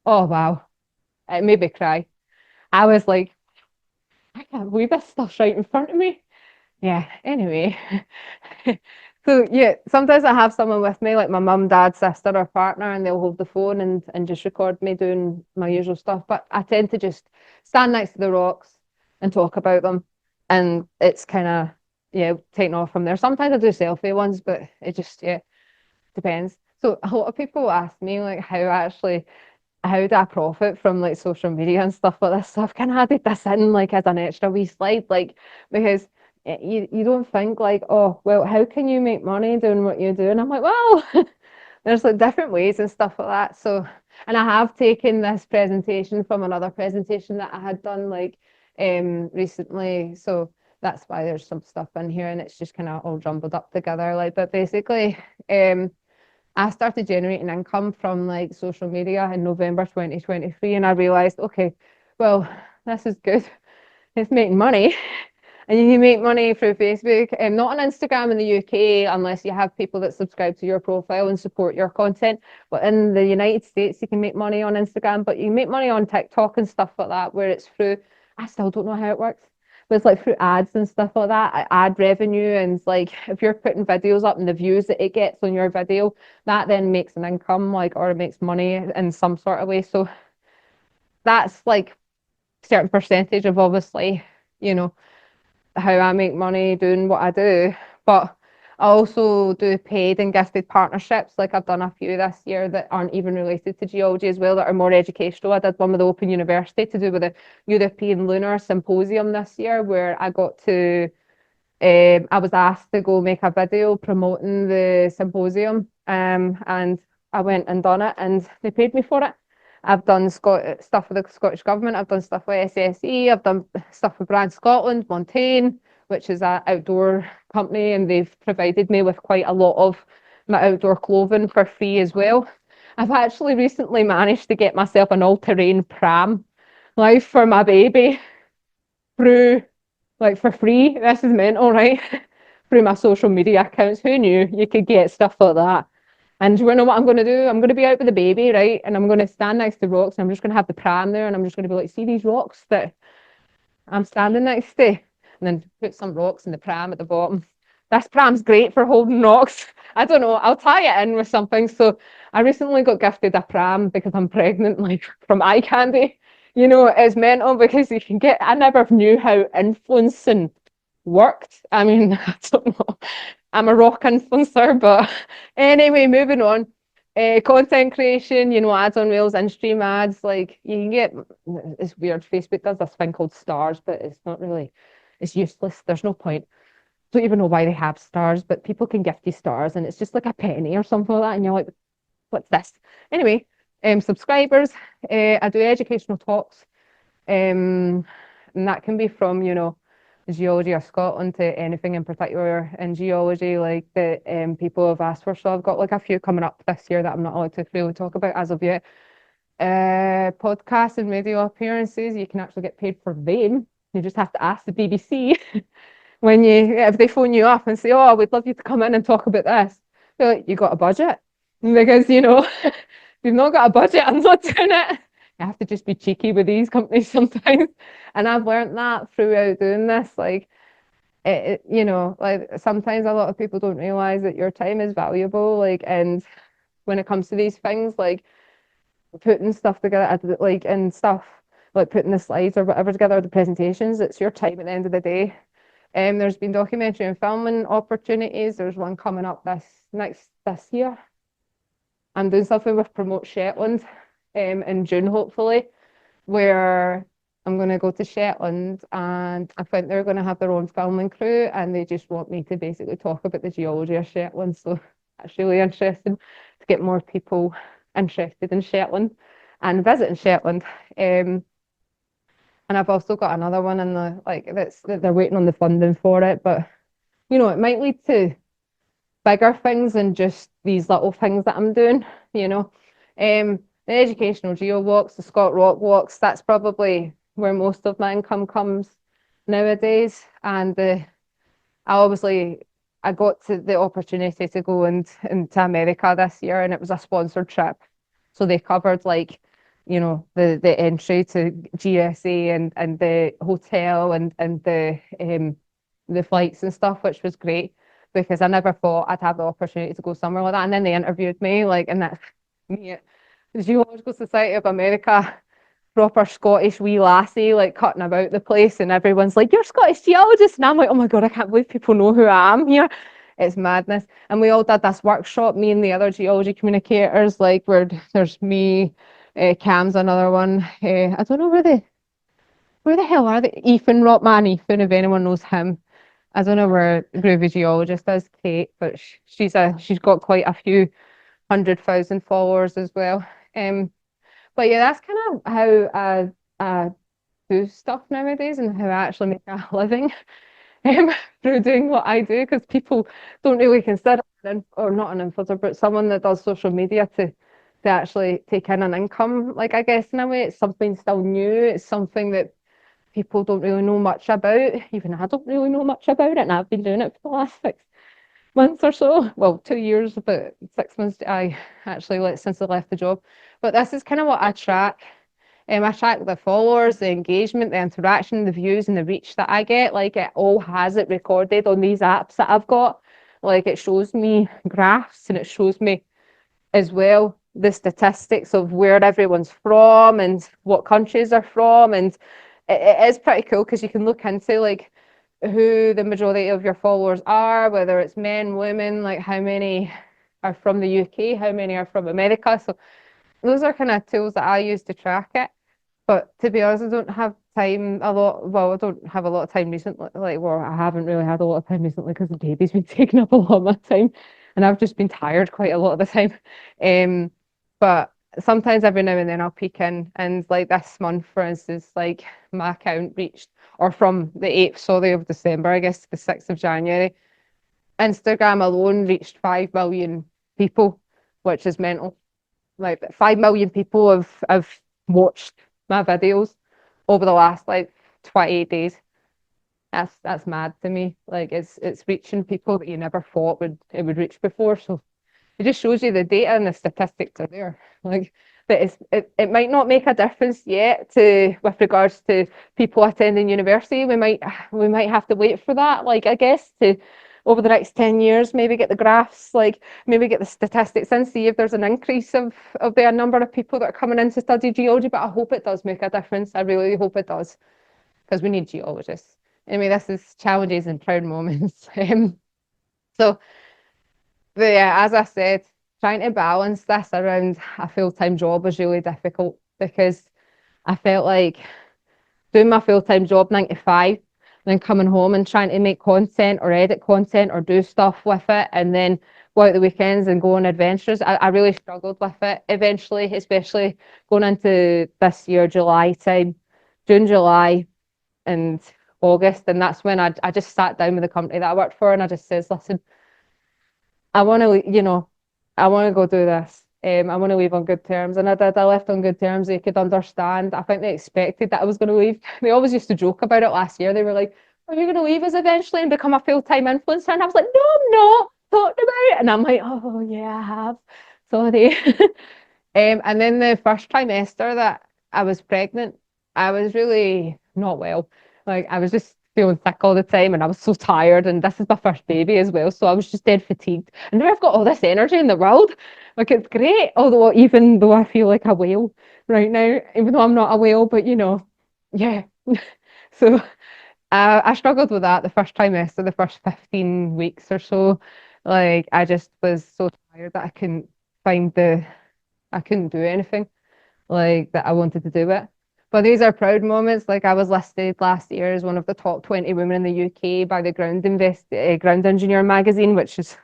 S2: oh wow, it made me cry. I was like, I can't believe this stuff's right in front of me. Yeah, anyway. So yeah, sometimes I have someone with me, like my mum, dad, sister, or partner, and they'll hold the phone and just record me doing my usual stuff. But I tend to just stand next to the rocks and talk about them. And it's kind of, yeah, taking off from there. Sometimes I do selfie ones, but it just, yeah, depends. So a lot of people ask me like how do I profit from like social media and stuff like this? So I've kind of added this in like as an extra wee slide, like because you don't think like, oh, well, how can you make money doing what you do? And I'm like, well, there's like different ways and stuff like that. So, and I have taken this presentation from another presentation that I had done like recently. So that's why there's some stuff in here and it's just kind of all jumbled up together. Like, but basically, I started generating income from like social media in November 2023, and I realized, okay, well, this is good. It's making money. And you can make money through Facebook, not on Instagram in the UK, unless you have people that subscribe to your profile and support your content. But in the United States, you can make money on Instagram, but you can make money on TikTok and stuff like that, where it's through, I still don't know how it works, but it's like through ads and stuff like that, ad revenue. And like if you're putting videos up and the views that it gets on your video, that then makes an income, like, or it makes money in some sort of way. So that's like a certain percentage of obviously, you know, how I make money doing what I do. But I also do paid and gifted partnerships. Like I've done a few this year that aren't even related to geology as well, that are more educational. I did one with the Open University to do with the European Lunar Symposium this year, where I got to I was asked to go make a video promoting the symposium, and I went and done it, and they paid me for it. I've done stuff with the Scottish Government. I've done stuff with SSE. I've done stuff with Brand Scotland, Montaigne, which is an outdoor company, and they've provided me with quite a lot of my outdoor clothing for free as well. I've actually recently managed to get myself an all-terrain pram, like for my baby, through like for free. This is mental, right? Through my social media accounts. Who knew you could get stuff like that? And you know what I'm going to do? I'm going to be out with the baby, right? And I'm going to stand next to rocks and I'm just going to have the pram there and I'm just going to be like, see these rocks that I'm standing next to? And then put some rocks in the pram at the bottom. This pram's great for holding rocks. I don't know. I'll tie it in with something. So I recently got gifted a pram because I'm pregnant, like from eye candy. You know, it's mental because you can get, I never knew how influencing worked. I mean, I don't know. I'm a rock influencer, but anyway, moving on. Content creation, you know, ads on Reels, in-stream ads, like you can get, it's weird. Facebook does this thing called stars, but it's not really, it's useless. There's no point. Don't even know why they have stars, but people can gift you stars and it's just like a penny or something like that. And you're like, what's this? Anyway, subscribers, I do educational talks. And that can be from, you know, geology or Scotland to anything in particular in geology, like the people have asked for. So I've got like a few coming up this year that I'm not allowed to really talk about as of yet. Podcasts and radio appearances, you can actually get paid for them. You just have to ask the BBC when if they phone you up and say, "Oh, we'd love you to come in and talk about this." They're like, "You got a budget?" Because you know, if you've not got a budget, I'm not doing it. You have to just be cheeky with these companies sometimes. And I've learned that throughout doing this. Like, you know, like sometimes a lot of people don't realize that your time is valuable. Like, and when it comes to these things, like putting stuff together, like, and stuff, like putting the slides or whatever together, the presentations, it's your time at the end of the day. There's been documentary and filming opportunities. There's one coming up this year. I'm doing something with Promote Shetland in June, hopefully, where I'm going to go to Shetland and I think they're going to have their own filming crew and they just want me to basically talk about the geology of Shetland. So that's really interesting to get more people interested in Shetland and visiting Shetland. And I've also got another one in the like that they're waiting on the funding for it, but you know, it might lead to bigger things than just these little things that I'm doing, you know. The educational geo walks, the Scot Rock Walks, that's probably where most of my income comes nowadays. And I obviously I got to the opportunity to go into America this year, and it was a sponsored trip. So they covered like, the entry to GSA and the hotel and the flights and stuff, which was great because I never thought I'd have the opportunity to go somewhere like that. And then they interviewed me, like, and that's me at the Geological Society of America, proper Scottish wee lassie, like cutting about the place, and everyone's like, "You're a Scottish geologist," and I'm like, "Oh my God, I can't believe people know who I am here." It's madness. And we all did this workshop, me and the other geology communicators, like where there's me, Cam's another one. I don't know where the hell are they? Ethan Rockman, Ethan, if anyone knows him. I don't know where Groovy Geologist is, Kate, but she's got quite a few 100,000 followers as well. But yeah, that's kind of how I do stuff nowadays and how I actually make a living through doing what I do, because people don't really consider or not an influencer, but someone that does social media to actually take in an income. Like, I guess in a way, it's something still new. It's something that people don't really know much about. Even I don't really know much about it, and I've been doing it for the last 6 months or so. Well, 2 years, but 6 months I actually since I left the job. But this is kind of what I track. I track the followers, the engagement, the interaction, the views, and the reach that I get. Like, it all has it recorded on these apps that I've got. Like, it shows me graphs, and it shows me as well the statistics of where everyone's from and what countries they're from. And it is pretty cool because you can look into like who the majority of your followers are, whether it's men, women, like how many are from the UK, how many are from America. So those are kind of tools that I use to track it. But to be honest, I don't have time a lot. Well, I don't have a lot of time recently. Like, well, I haven't really had a lot of time recently because the baby's been taking up a lot of my time, and I've just been tired quite a lot of the time. But sometimes every now and then I'll peek in, and like this month, for instance, like my account reached, or from the 8th, sorry, of December, I guess, to the 6th of January, Instagram alone reached 5 million people, which is mental. Like 5 million people have watched my videos over the last like 28 days. That's mad to me. Like, it's reaching people that you never thought it would reach before. So it just shows you the data and the statistics are there. Like, that it might not make a difference yet with regards to people attending university. We might have to wait for that. Like, I guess to over the next 10 years, maybe get the graphs, like maybe get the statistics and see if there's an increase of the number of people that are coming in to study geology. But I hope it does make a difference. I really hope it does, because we need geologists. Anyway, this is challenges and proud moments. So, but yeah, as I said, trying to balance this around a full-time job was really difficult because I felt like doing my full-time job 9 to 5, then coming home and trying to make content or edit content or do stuff with it, and then go out the weekends and go on adventures. I really struggled with it eventually, especially going into this year, July time, June, July, and August. And that's when I just sat down with the company that I worked for, and I just says, listen, I want to, I want to go do this. I want to leave on good terms. And I did. I left on good terms. They could understand. I think they expected that I was going to leave. They always used to joke about it last year. They were like, "Are you going to leave us eventually and become a full-time influencer?" And I was like, "No, I'm not. Talking about it." And I'm like, "Oh, yeah, I have. Sorry." And then the first trimester that I was pregnant, I was really not well. Like, I was just feeling sick all the time, and I was so tired. And this is my first baby as well, so I was just dead fatigued. And now I've got all this energy in the world. Like, it's great. Although, even though I feel like a whale right now, even though I'm not a whale, but yeah. So I struggled with that the first trimester, the first 15 weeks or so. Like, I just was so tired that I couldn't do anything like that I wanted to do it. But these are proud moments. Like, I was listed last year as one of the top 20 women in the UK by the Ground Engineer magazine, which is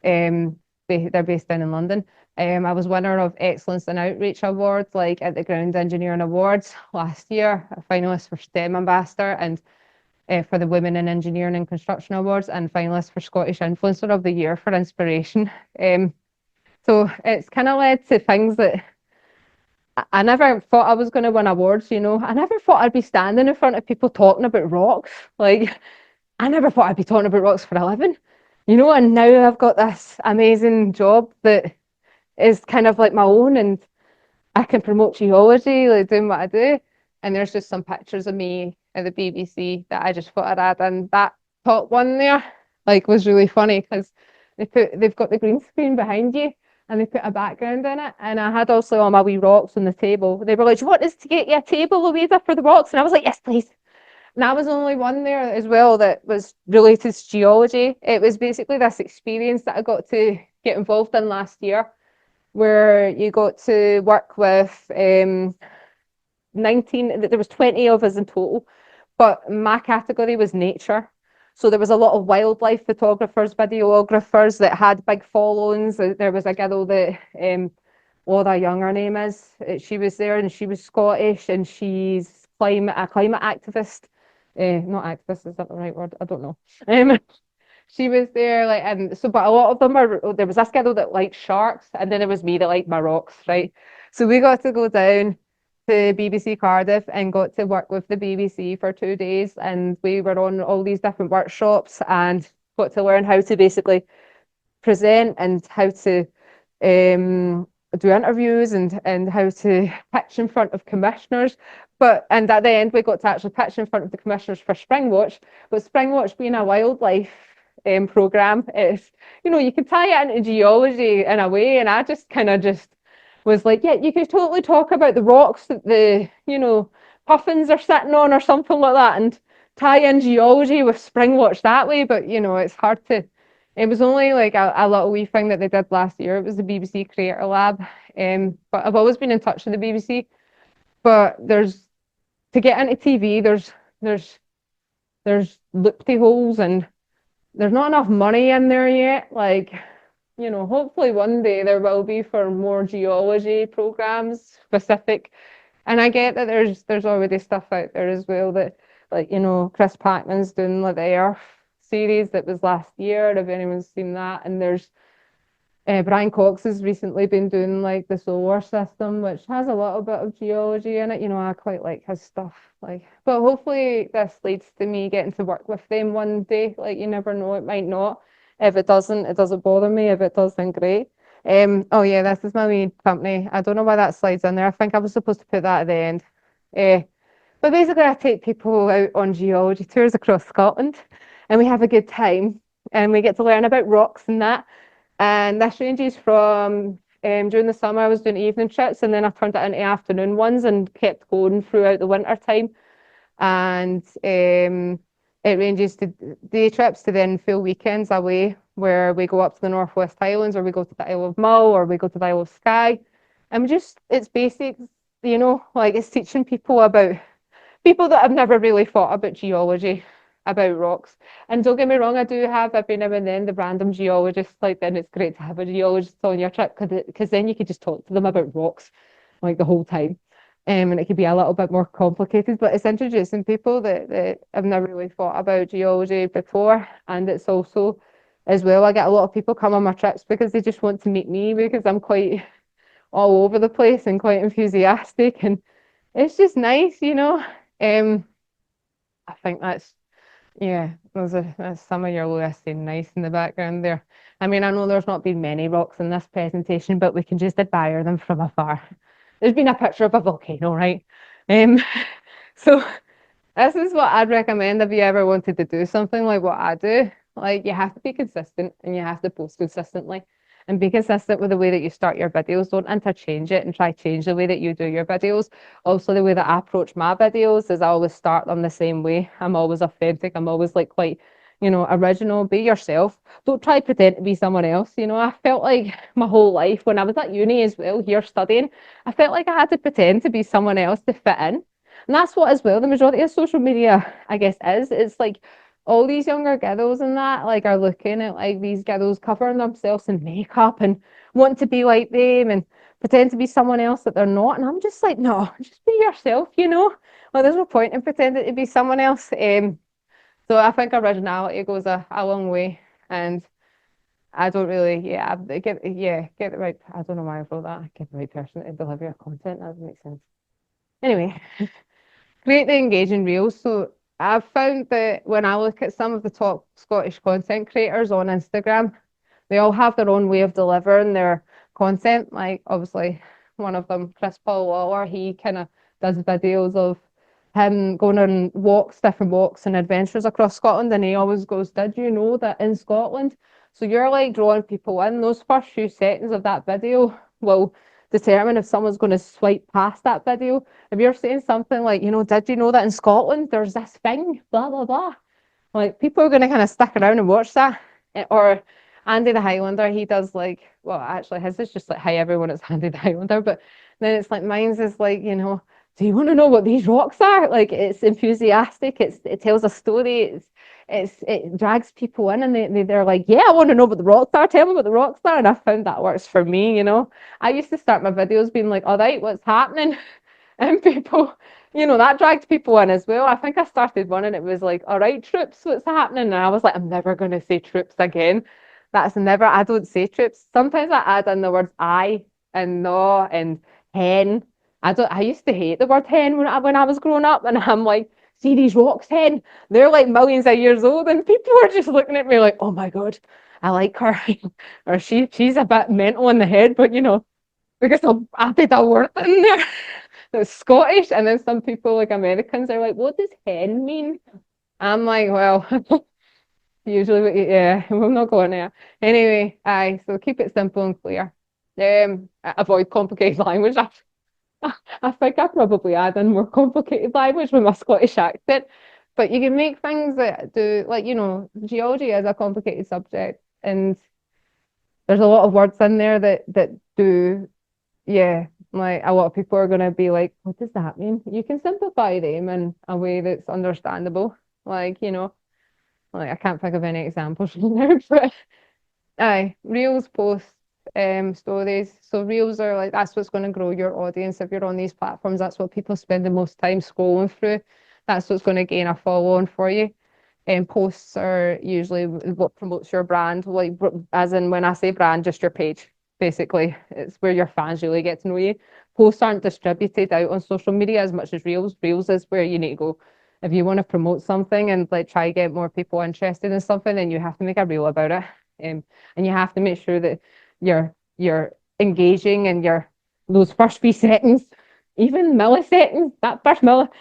S2: they're based down in London. I was winner of Excellence in Outreach Awards, like at the Ground Engineering Awards last year, a finalist for STEM Ambassador, and for the Women in Engineering and Construction Awards, and finalist for Scottish Influencer of the Year for Inspiration. So it's kind of led to things that I never thought I was going to win awards. I never thought I'd be standing in front of people talking about rocks. Like, I never thought I'd be talking about rocks for a living. And now I've got this amazing job that is kind of like my own, and I can promote geology, like doing what I do. And there's just some pictures of me at the BBC that I just thought I'd add. And that top one there, like, was really funny because they've got the green screen behind you and they put a background in it. And I had also all my wee rocks on the table. They were like, "Do you want us to get you a table, Louisa, for the rocks?" And I was like, "Yes, please." And I was the only one there as well that was related to geology. It was basically this experience that I got to get involved in last year where you got to work with 19, there was 20 of us in total, but my category was nature. So there was a lot of wildlife photographers, videographers that had big followings. There was a girl that, Laura Young, her name is, she was there and she was Scottish and she's a climate activist. Not activist, is that the right word? I don't know. Um, she was there, like, and so, but a lot of them are, there was this girl that liked sharks, and then there was me that liked my rocks, right? So we got to go down to BBC Cardiff and got to work with the BBC for 2 days, and we were on all these different workshops and got to learn how to basically present and how to do interviews and how to pitch in front of commissioners. And at the end we got to actually pitch in front of the commissioners for Springwatch. But Springwatch being a wildlife program, it's you can tie it into geology in a way, and I just kind of just was like, yeah, you could totally talk about the rocks that the puffins are sitting on or something like that, and tie in geology with Springwatch that way. But it's hard to. It was only like a little wee thing that they did last year. It was the BBC Creator Lab. But I've always been in touch with the BBC. But to get into TV, there's loopy holes and there's not enough money in there yet. Like, hopefully one day there will be for more geology programs specific. And I get that there's already stuff out there as well that, like, Chris Packman's doing like the Earth series that was last year, if anyone's seen that. And there's Brian Cox has recently been doing like the solar system, which has a little bit of geology in it. I quite like his stuff. Like, but hopefully this leads to me getting to work with them one day. Like, you never know, it might not. If it doesn't bother me. If it does, then great. Oh yeah, this is my wee company. I don't know why that slide's in there. I think I was supposed to put that at the end. But basically, I take people out on geology tours across Scotland, and we have a good time, and we get to learn about rocks and that. And this ranges from during the summer, I was doing evening trips, and then I turned it into afternoon ones and kept going throughout the winter time. And it ranges to day trips to then full weekends away, where we go up to the Northwest Highlands, or we go to the Isle of Mull, or we go to the Isle of Skye. And it's basics, like it's teaching people that have never really thought about geology, about rocks. And don't get me wrong, I do have every now and then the random geologists, like, then it's great to have a geologist on your trip because then you could just talk to them about rocks like the whole time. And it could be a little bit more complicated, but it's introducing people that have never really thought about geology before. And it's also, as well, I get a lot of people come on my trips because they just want to meet me because I'm quite all over the place and quite enthusiastic. And it's just nice. I think yeah, that's some of your Lewis saying nice in the background there. I mean, I know there's not been many rocks in this presentation, but we can just admire them from afar. There's been a picture of a volcano, right? Um, so this is what I'd recommend if you ever wanted to do something like what I do. Like, you have to be consistent and you have to post consistently and be consistent with the way that you start your videos. Don't interchange it and try change the way that you do your videos. Also, the way that I approach my videos is I always start them the same way. I'm always authentic. I'm always like quite, original. Be yourself. Don't try to pretend to be someone else. I felt like my whole life when I was at uni as well, here studying, I felt like I had to pretend to be someone else to fit in. And that's what, as well, the majority of social media, I guess, is. It's like all these younger girls and that, like, are looking at like these girls covering themselves in makeup and want to be like them and pretend to be someone else that they're not. And I'm just like, no, just be yourself. Well, there's no point in pretending to be someone else. So I think originality goes a long way. And I don't really, get the right. I don't know why I wrote that. Get the right person to deliver your content. That doesn't make sense. Anyway, create the engaging reels. So I've found that when I look at some of the top Scottish content creators on Instagram, they all have their own way of delivering their content. Like obviously one of them, Chris Paul Waller, he kind of does videos of him going on walks, different walks and adventures across Scotland, and he always goes, "Did you know that in Scotland?" So you're like drawing people in. Those first few seconds of that video will determine if someone's going to swipe past that video. If you're saying something like, "Did you know that in Scotland there's this thing, blah blah blah," like people are going to kind of stick around and watch that. Or Andy the Highlander, he does like, well, actually his is just like, "Hi everyone, it's Andy the Highlander," but then it's like mine's is like, "Do you want to know what these rocks are?" Like it's enthusiastic, it tells a story, it drags people in, and they're like, "Yeah, I want to know what the rocks are. Tell me what the rocks are." And I found that works for me. I used to start my videos being like, "All right, what's happening?" And people, that dragged people in as well. I think I started one and it was like, "All right, troops, what's happening?" And I was like, I'm never going to say troops again. I don't say troops. Sometimes I add in the words I and no and hen. I used to hate the word hen when I was growing up. And I'm like, "See these rocks, hen? They're like millions of years old." And people are just looking at me like, "Oh my God, I like her." Or she's a bit mental in the head, but because I did a word in there that's Scottish, and then some people like Americans are like, "What does hen mean?" I'm like, "Well, usually, yeah, we'll not go on there." Anyway, so keep it simple and clear. Avoid complicated language. I think I probably add in more complicated language with my Scottish accent, but you can make things that do, like, geology is a complicated subject, and there's a lot of words in there that do, yeah, like a lot of people are going to be like, "What does that mean?" You can simplify them in a way that's understandable. Like I can't think of any examples now, but reels post stories. So reels are like, that's what's going to grow your audience. If you're on these platforms, that's what people spend the most time scrolling through. That's what's going to gain a follow on for you. And posts are usually what promotes your brand. Like, as in when I say brand, just your page. Basically, it's where your fans really get to know you. Posts aren't distributed out on social media as much as reels. Reels is where you need to go. If you want to promote something and like try to get more people interested in something, then you have to make a reel about it. And you have to make sure that you're engaging and those first few seconds, even milliseconds, that first not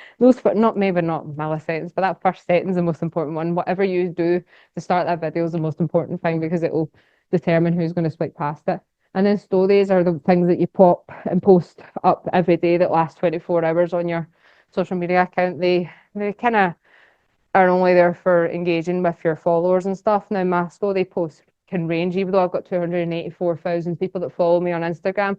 S2: maybe not milliseconds, but that first second is the most important one. Whatever you do to start that video is the most important thing because it will determine who's going to swipe past it. And then stories are the things that you pop and post up every day that last 24 hours on your social media account. They kind of are only there for engaging with your followers and stuff. Now, my story posts can range, even though I've got 284,000 people that follow me on Instagram.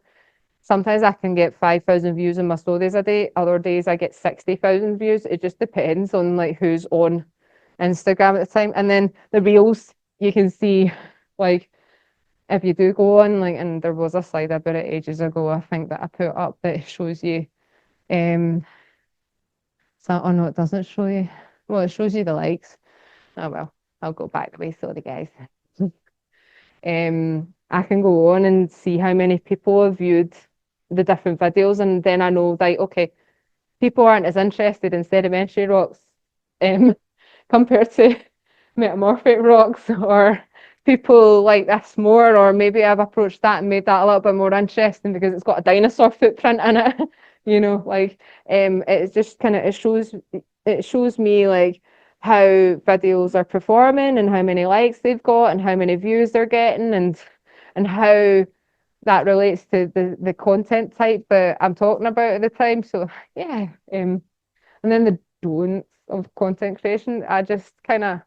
S2: Sometimes I can get 5,000 views in my stories a day. Other days I get 60,000 views. It just depends on like who's on Instagram at the time. And then the reels, you can see like if you do go on, like, and there was a slide about it ages ago, I think that I put up that shows you oh no, it doesn't show you. Well, it shows you the likes. Oh well, I'll go back the way, sorry guys. I can go on and see how many people have viewed the different videos, and then I know like, okay, people aren't as interested in sedimentary rocks um, compared to metamorphic rocks, or people like this more, or maybe I've approached that and made that a little bit more interesting because it's got a dinosaur footprint in it. It's just kind of it shows me like how videos are performing and how many likes they've got and how many views they're getting and how that relates to the content type that I'm talking about at the time. So yeah, and then the don'ts of content creation, I just kind of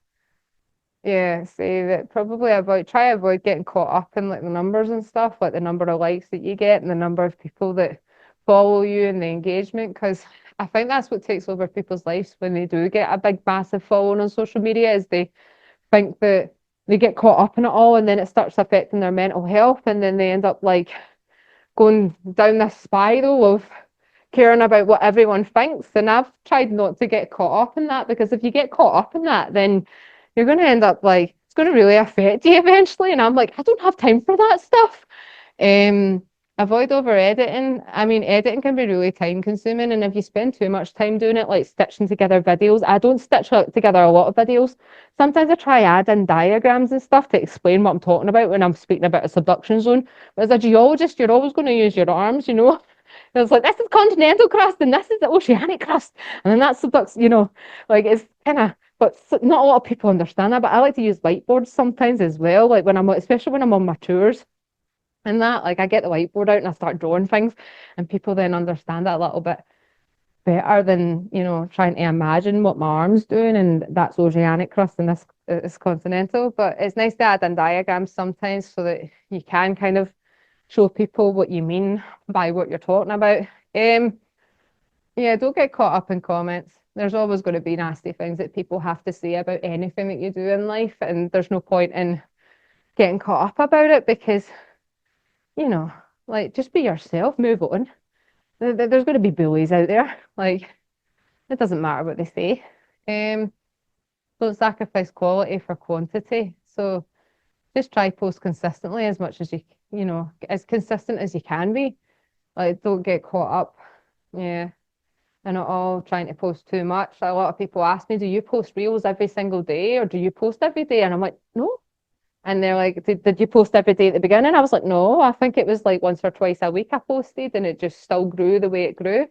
S2: say that probably try to avoid getting caught up in like the numbers and stuff, like the number of likes that you get and the number of people that follow you and the engagement, because I think that's what takes over people's lives when they do get a big massive following on social media, is they think that they get caught up in it all and then it starts affecting their mental health, and then they end up like going down this spiral of caring about what everyone thinks. And I've tried not to get caught up in that, because if you get caught up in that, then you're going to end up like, it's going to really affect you eventually. And I'm like, I don't have time for that stuff. avoid over editing. I mean, editing can be really time consuming, and if you spend too much time doing it, like stitching together videos, I don't stitch together a lot of videos. Sometimes I try add in diagrams and stuff to explain what I'm talking about when I'm speaking about a subduction zone. But as a geologist, you're always going to use your arms, you know. It's like this is continental crust and this is the oceanic crust, and then that's subduction, you know, like it's kind of. But not a lot of people understand that. But I like to use whiteboards sometimes as well, like when I'm, especially when I'm on my tours and that, like I get the whiteboard out and I start drawing things, and people then understand that a little bit better than, you know, trying to imagine what my arm's doing, and that's oceanic crust and this is continental. But it's nice to add in diagrams sometimes so that you can kind of show people what you mean by what you're talking about. Um, yeah, don't get caught up in comments. There's always going to be nasty things that people have to say about anything that you do in life, and there's no point in getting caught up about it because you know, like just be yourself, move on. There's going to be bullies out there. Like it doesn't matter what they say. Um, don't sacrifice quality for quantity. So just try post consistently as much as you know, as consistent as you can be. Like don't get caught up. Yeah. And not all trying to post too much. A lot of people ask me, do you post reels every single day or do you post every day? And I'm like, no, and they're like, did you post every day at the beginning? I was like, no, I think it was like once or twice a week I posted and it just still grew the way it grew.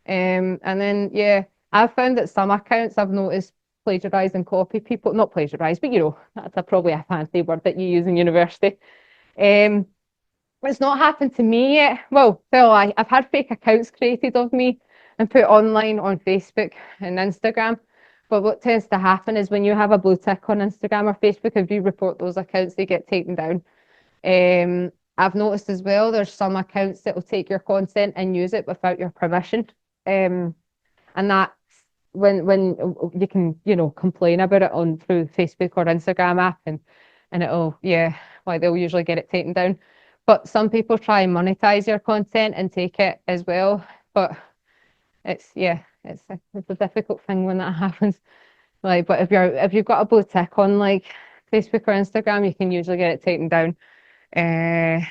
S2: And then, yeah, I've found that some accounts I've noticed plagiarize and copy people, not plagiarize, but you know, that's probably a fancy word that you use in university. Um, it's not happened to me yet. Well, I've had fake accounts created of me and put online on Facebook and Instagram. But what tends to happen is when you have a blue tick on Instagram or Facebook, if you report those accounts, they get taken down. I've noticed as well, there's some accounts that will take your content and use it without your permission. And that's when you can, you know, complain about it on through Facebook or Instagram app and it'll, yeah, like they'll usually get it taken down. But some people try and monetize your content and take it as well. But it's yeah, it's a difficult thing when that happens. Like, but if you've got a blue tick on like Facebook or Instagram, you can usually get it taken down. Uh,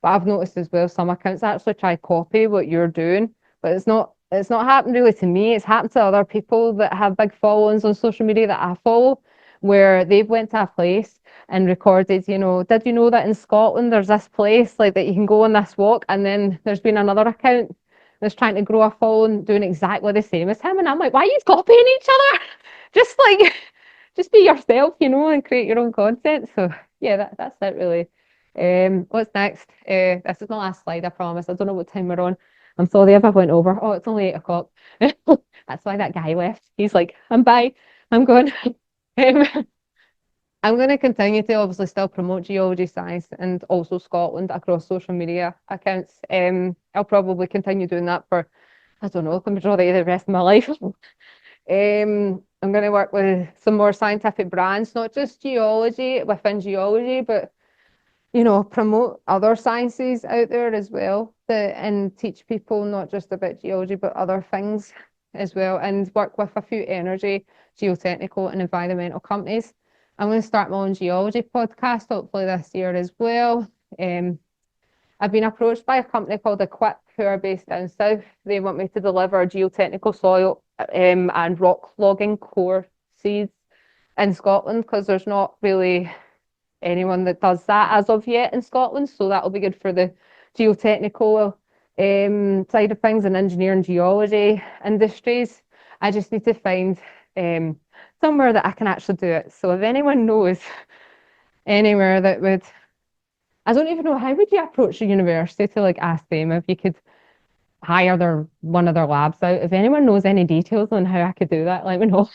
S2: but I've noticed as well some accounts actually try copy what you're doing, but it's not happened really to me. It's happened to other people that have big followings on social media that I follow, where they've went to a place and recorded, you know, did you know that in Scotland there's this place like that you can go on this walk, and then there's been another account that's trying to grow a following doing exactly the same as him, and I'm like, why are you copying each other? Just like just be yourself, you know, and create your own content. So yeah, that's it really. What's next? This is my last slide, I promise. I don't know what time we're on. I'm sorry if I went over. Oh, it's only 8 o'clock. That's why that guy left. He's like, I'm bye. I'm going. Um, I'm going to continue to obviously still promote geology science and also Scotland across social media accounts. I'll probably continue doing that for, I don't know, the majority of the rest of my life. I'm going to work with some more scientific brands, not just geology within geology, but you know, promote other sciences out there as well and teach people not just about geology but other things as well, and work with a few energy, geotechnical and environmental companies. I'm going to start my own geology podcast hopefully this year as well. I've been approached by a company called Equip who are based down south. They want me to deliver geotechnical soil and rock logging courses in Scotland because there's not really anyone that does that as of yet in Scotland. So that'll be good for the geotechnical side of things and engineering geology industries. I just need to find somewhere that I can actually do it. So if anyone knows anywhere that would, I don't even know, how would you approach a university to like ask them if you could hire one of their labs out? If anyone knows any details on how I could do that, let me know.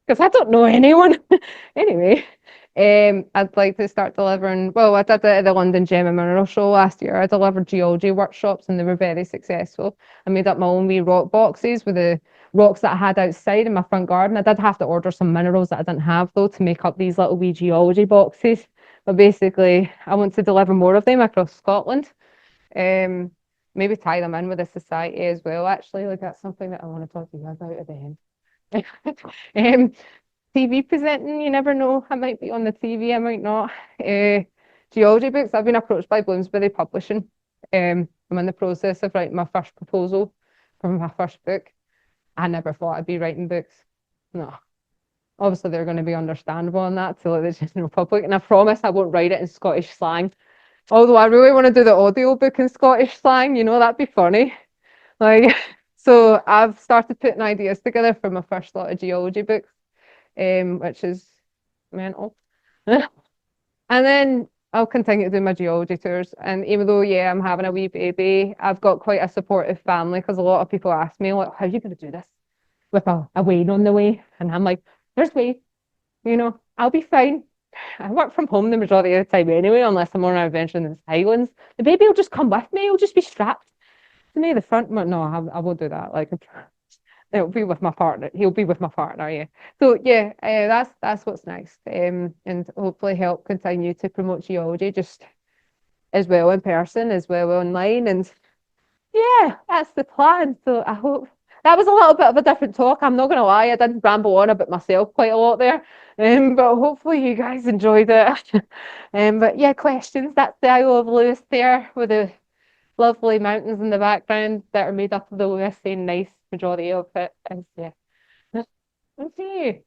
S2: Because I don't know anyone. Anyway, I'd like to start delivering. Well, I did it at the London Gem and Mineral Show last year. I delivered geology workshops and they were very successful. I made up my own wee rock boxes with the rocks that I had outside in my front garden. I did have to order some minerals that I didn't have though to make up these little wee geology boxes. But basically, I want to deliver more of them across Scotland. Um, maybe tie them in with the society as well. Actually, like that's something that I want to talk to you about at the end. um, TV presenting, you never know. I might be on the TV, I might not. Geology books, I've been approached by Bloomsbury Publishing I'm in the process of writing my first proposal for my first book. I never thought I'd be writing books. No. Obviously, they're going to be understandable in that to like the general public. And I promise I won't write it in Scottish slang. Although I really want to do the audio book in Scottish slang, that'd be funny. Like, so I've started putting ideas together for my first lot of geology books, which is mental. And then I'll continue to do my geology tours. And even though, yeah, I'm having a wee baby, I've got quite a supportive family because a lot of people ask me, like, how are you going to do this with a Wayne on the way? And I'm like, there's Wayne, I'll be fine. I work from home the majority of the time anyway, unless I'm on an adventure in the Highlands. The baby will just come with me. He'll just be strapped to me, the front. But no, I won't do that. Like, it'll be with my partner. He'll be with my partner, yeah. So yeah, that's what's next. And hopefully help continue to promote geology just as well in person as well online. And yeah, that's the plan. So I hope that was a little bit of a different talk. I'm not gonna lie, I did ramble on about myself quite a lot there. But hopefully you guys enjoyed it. But yeah, questions. That's the Isle of Lewis there with the lovely mountains in the background that are made up of the Lewis saying nice majority of it. And yeah. Okay.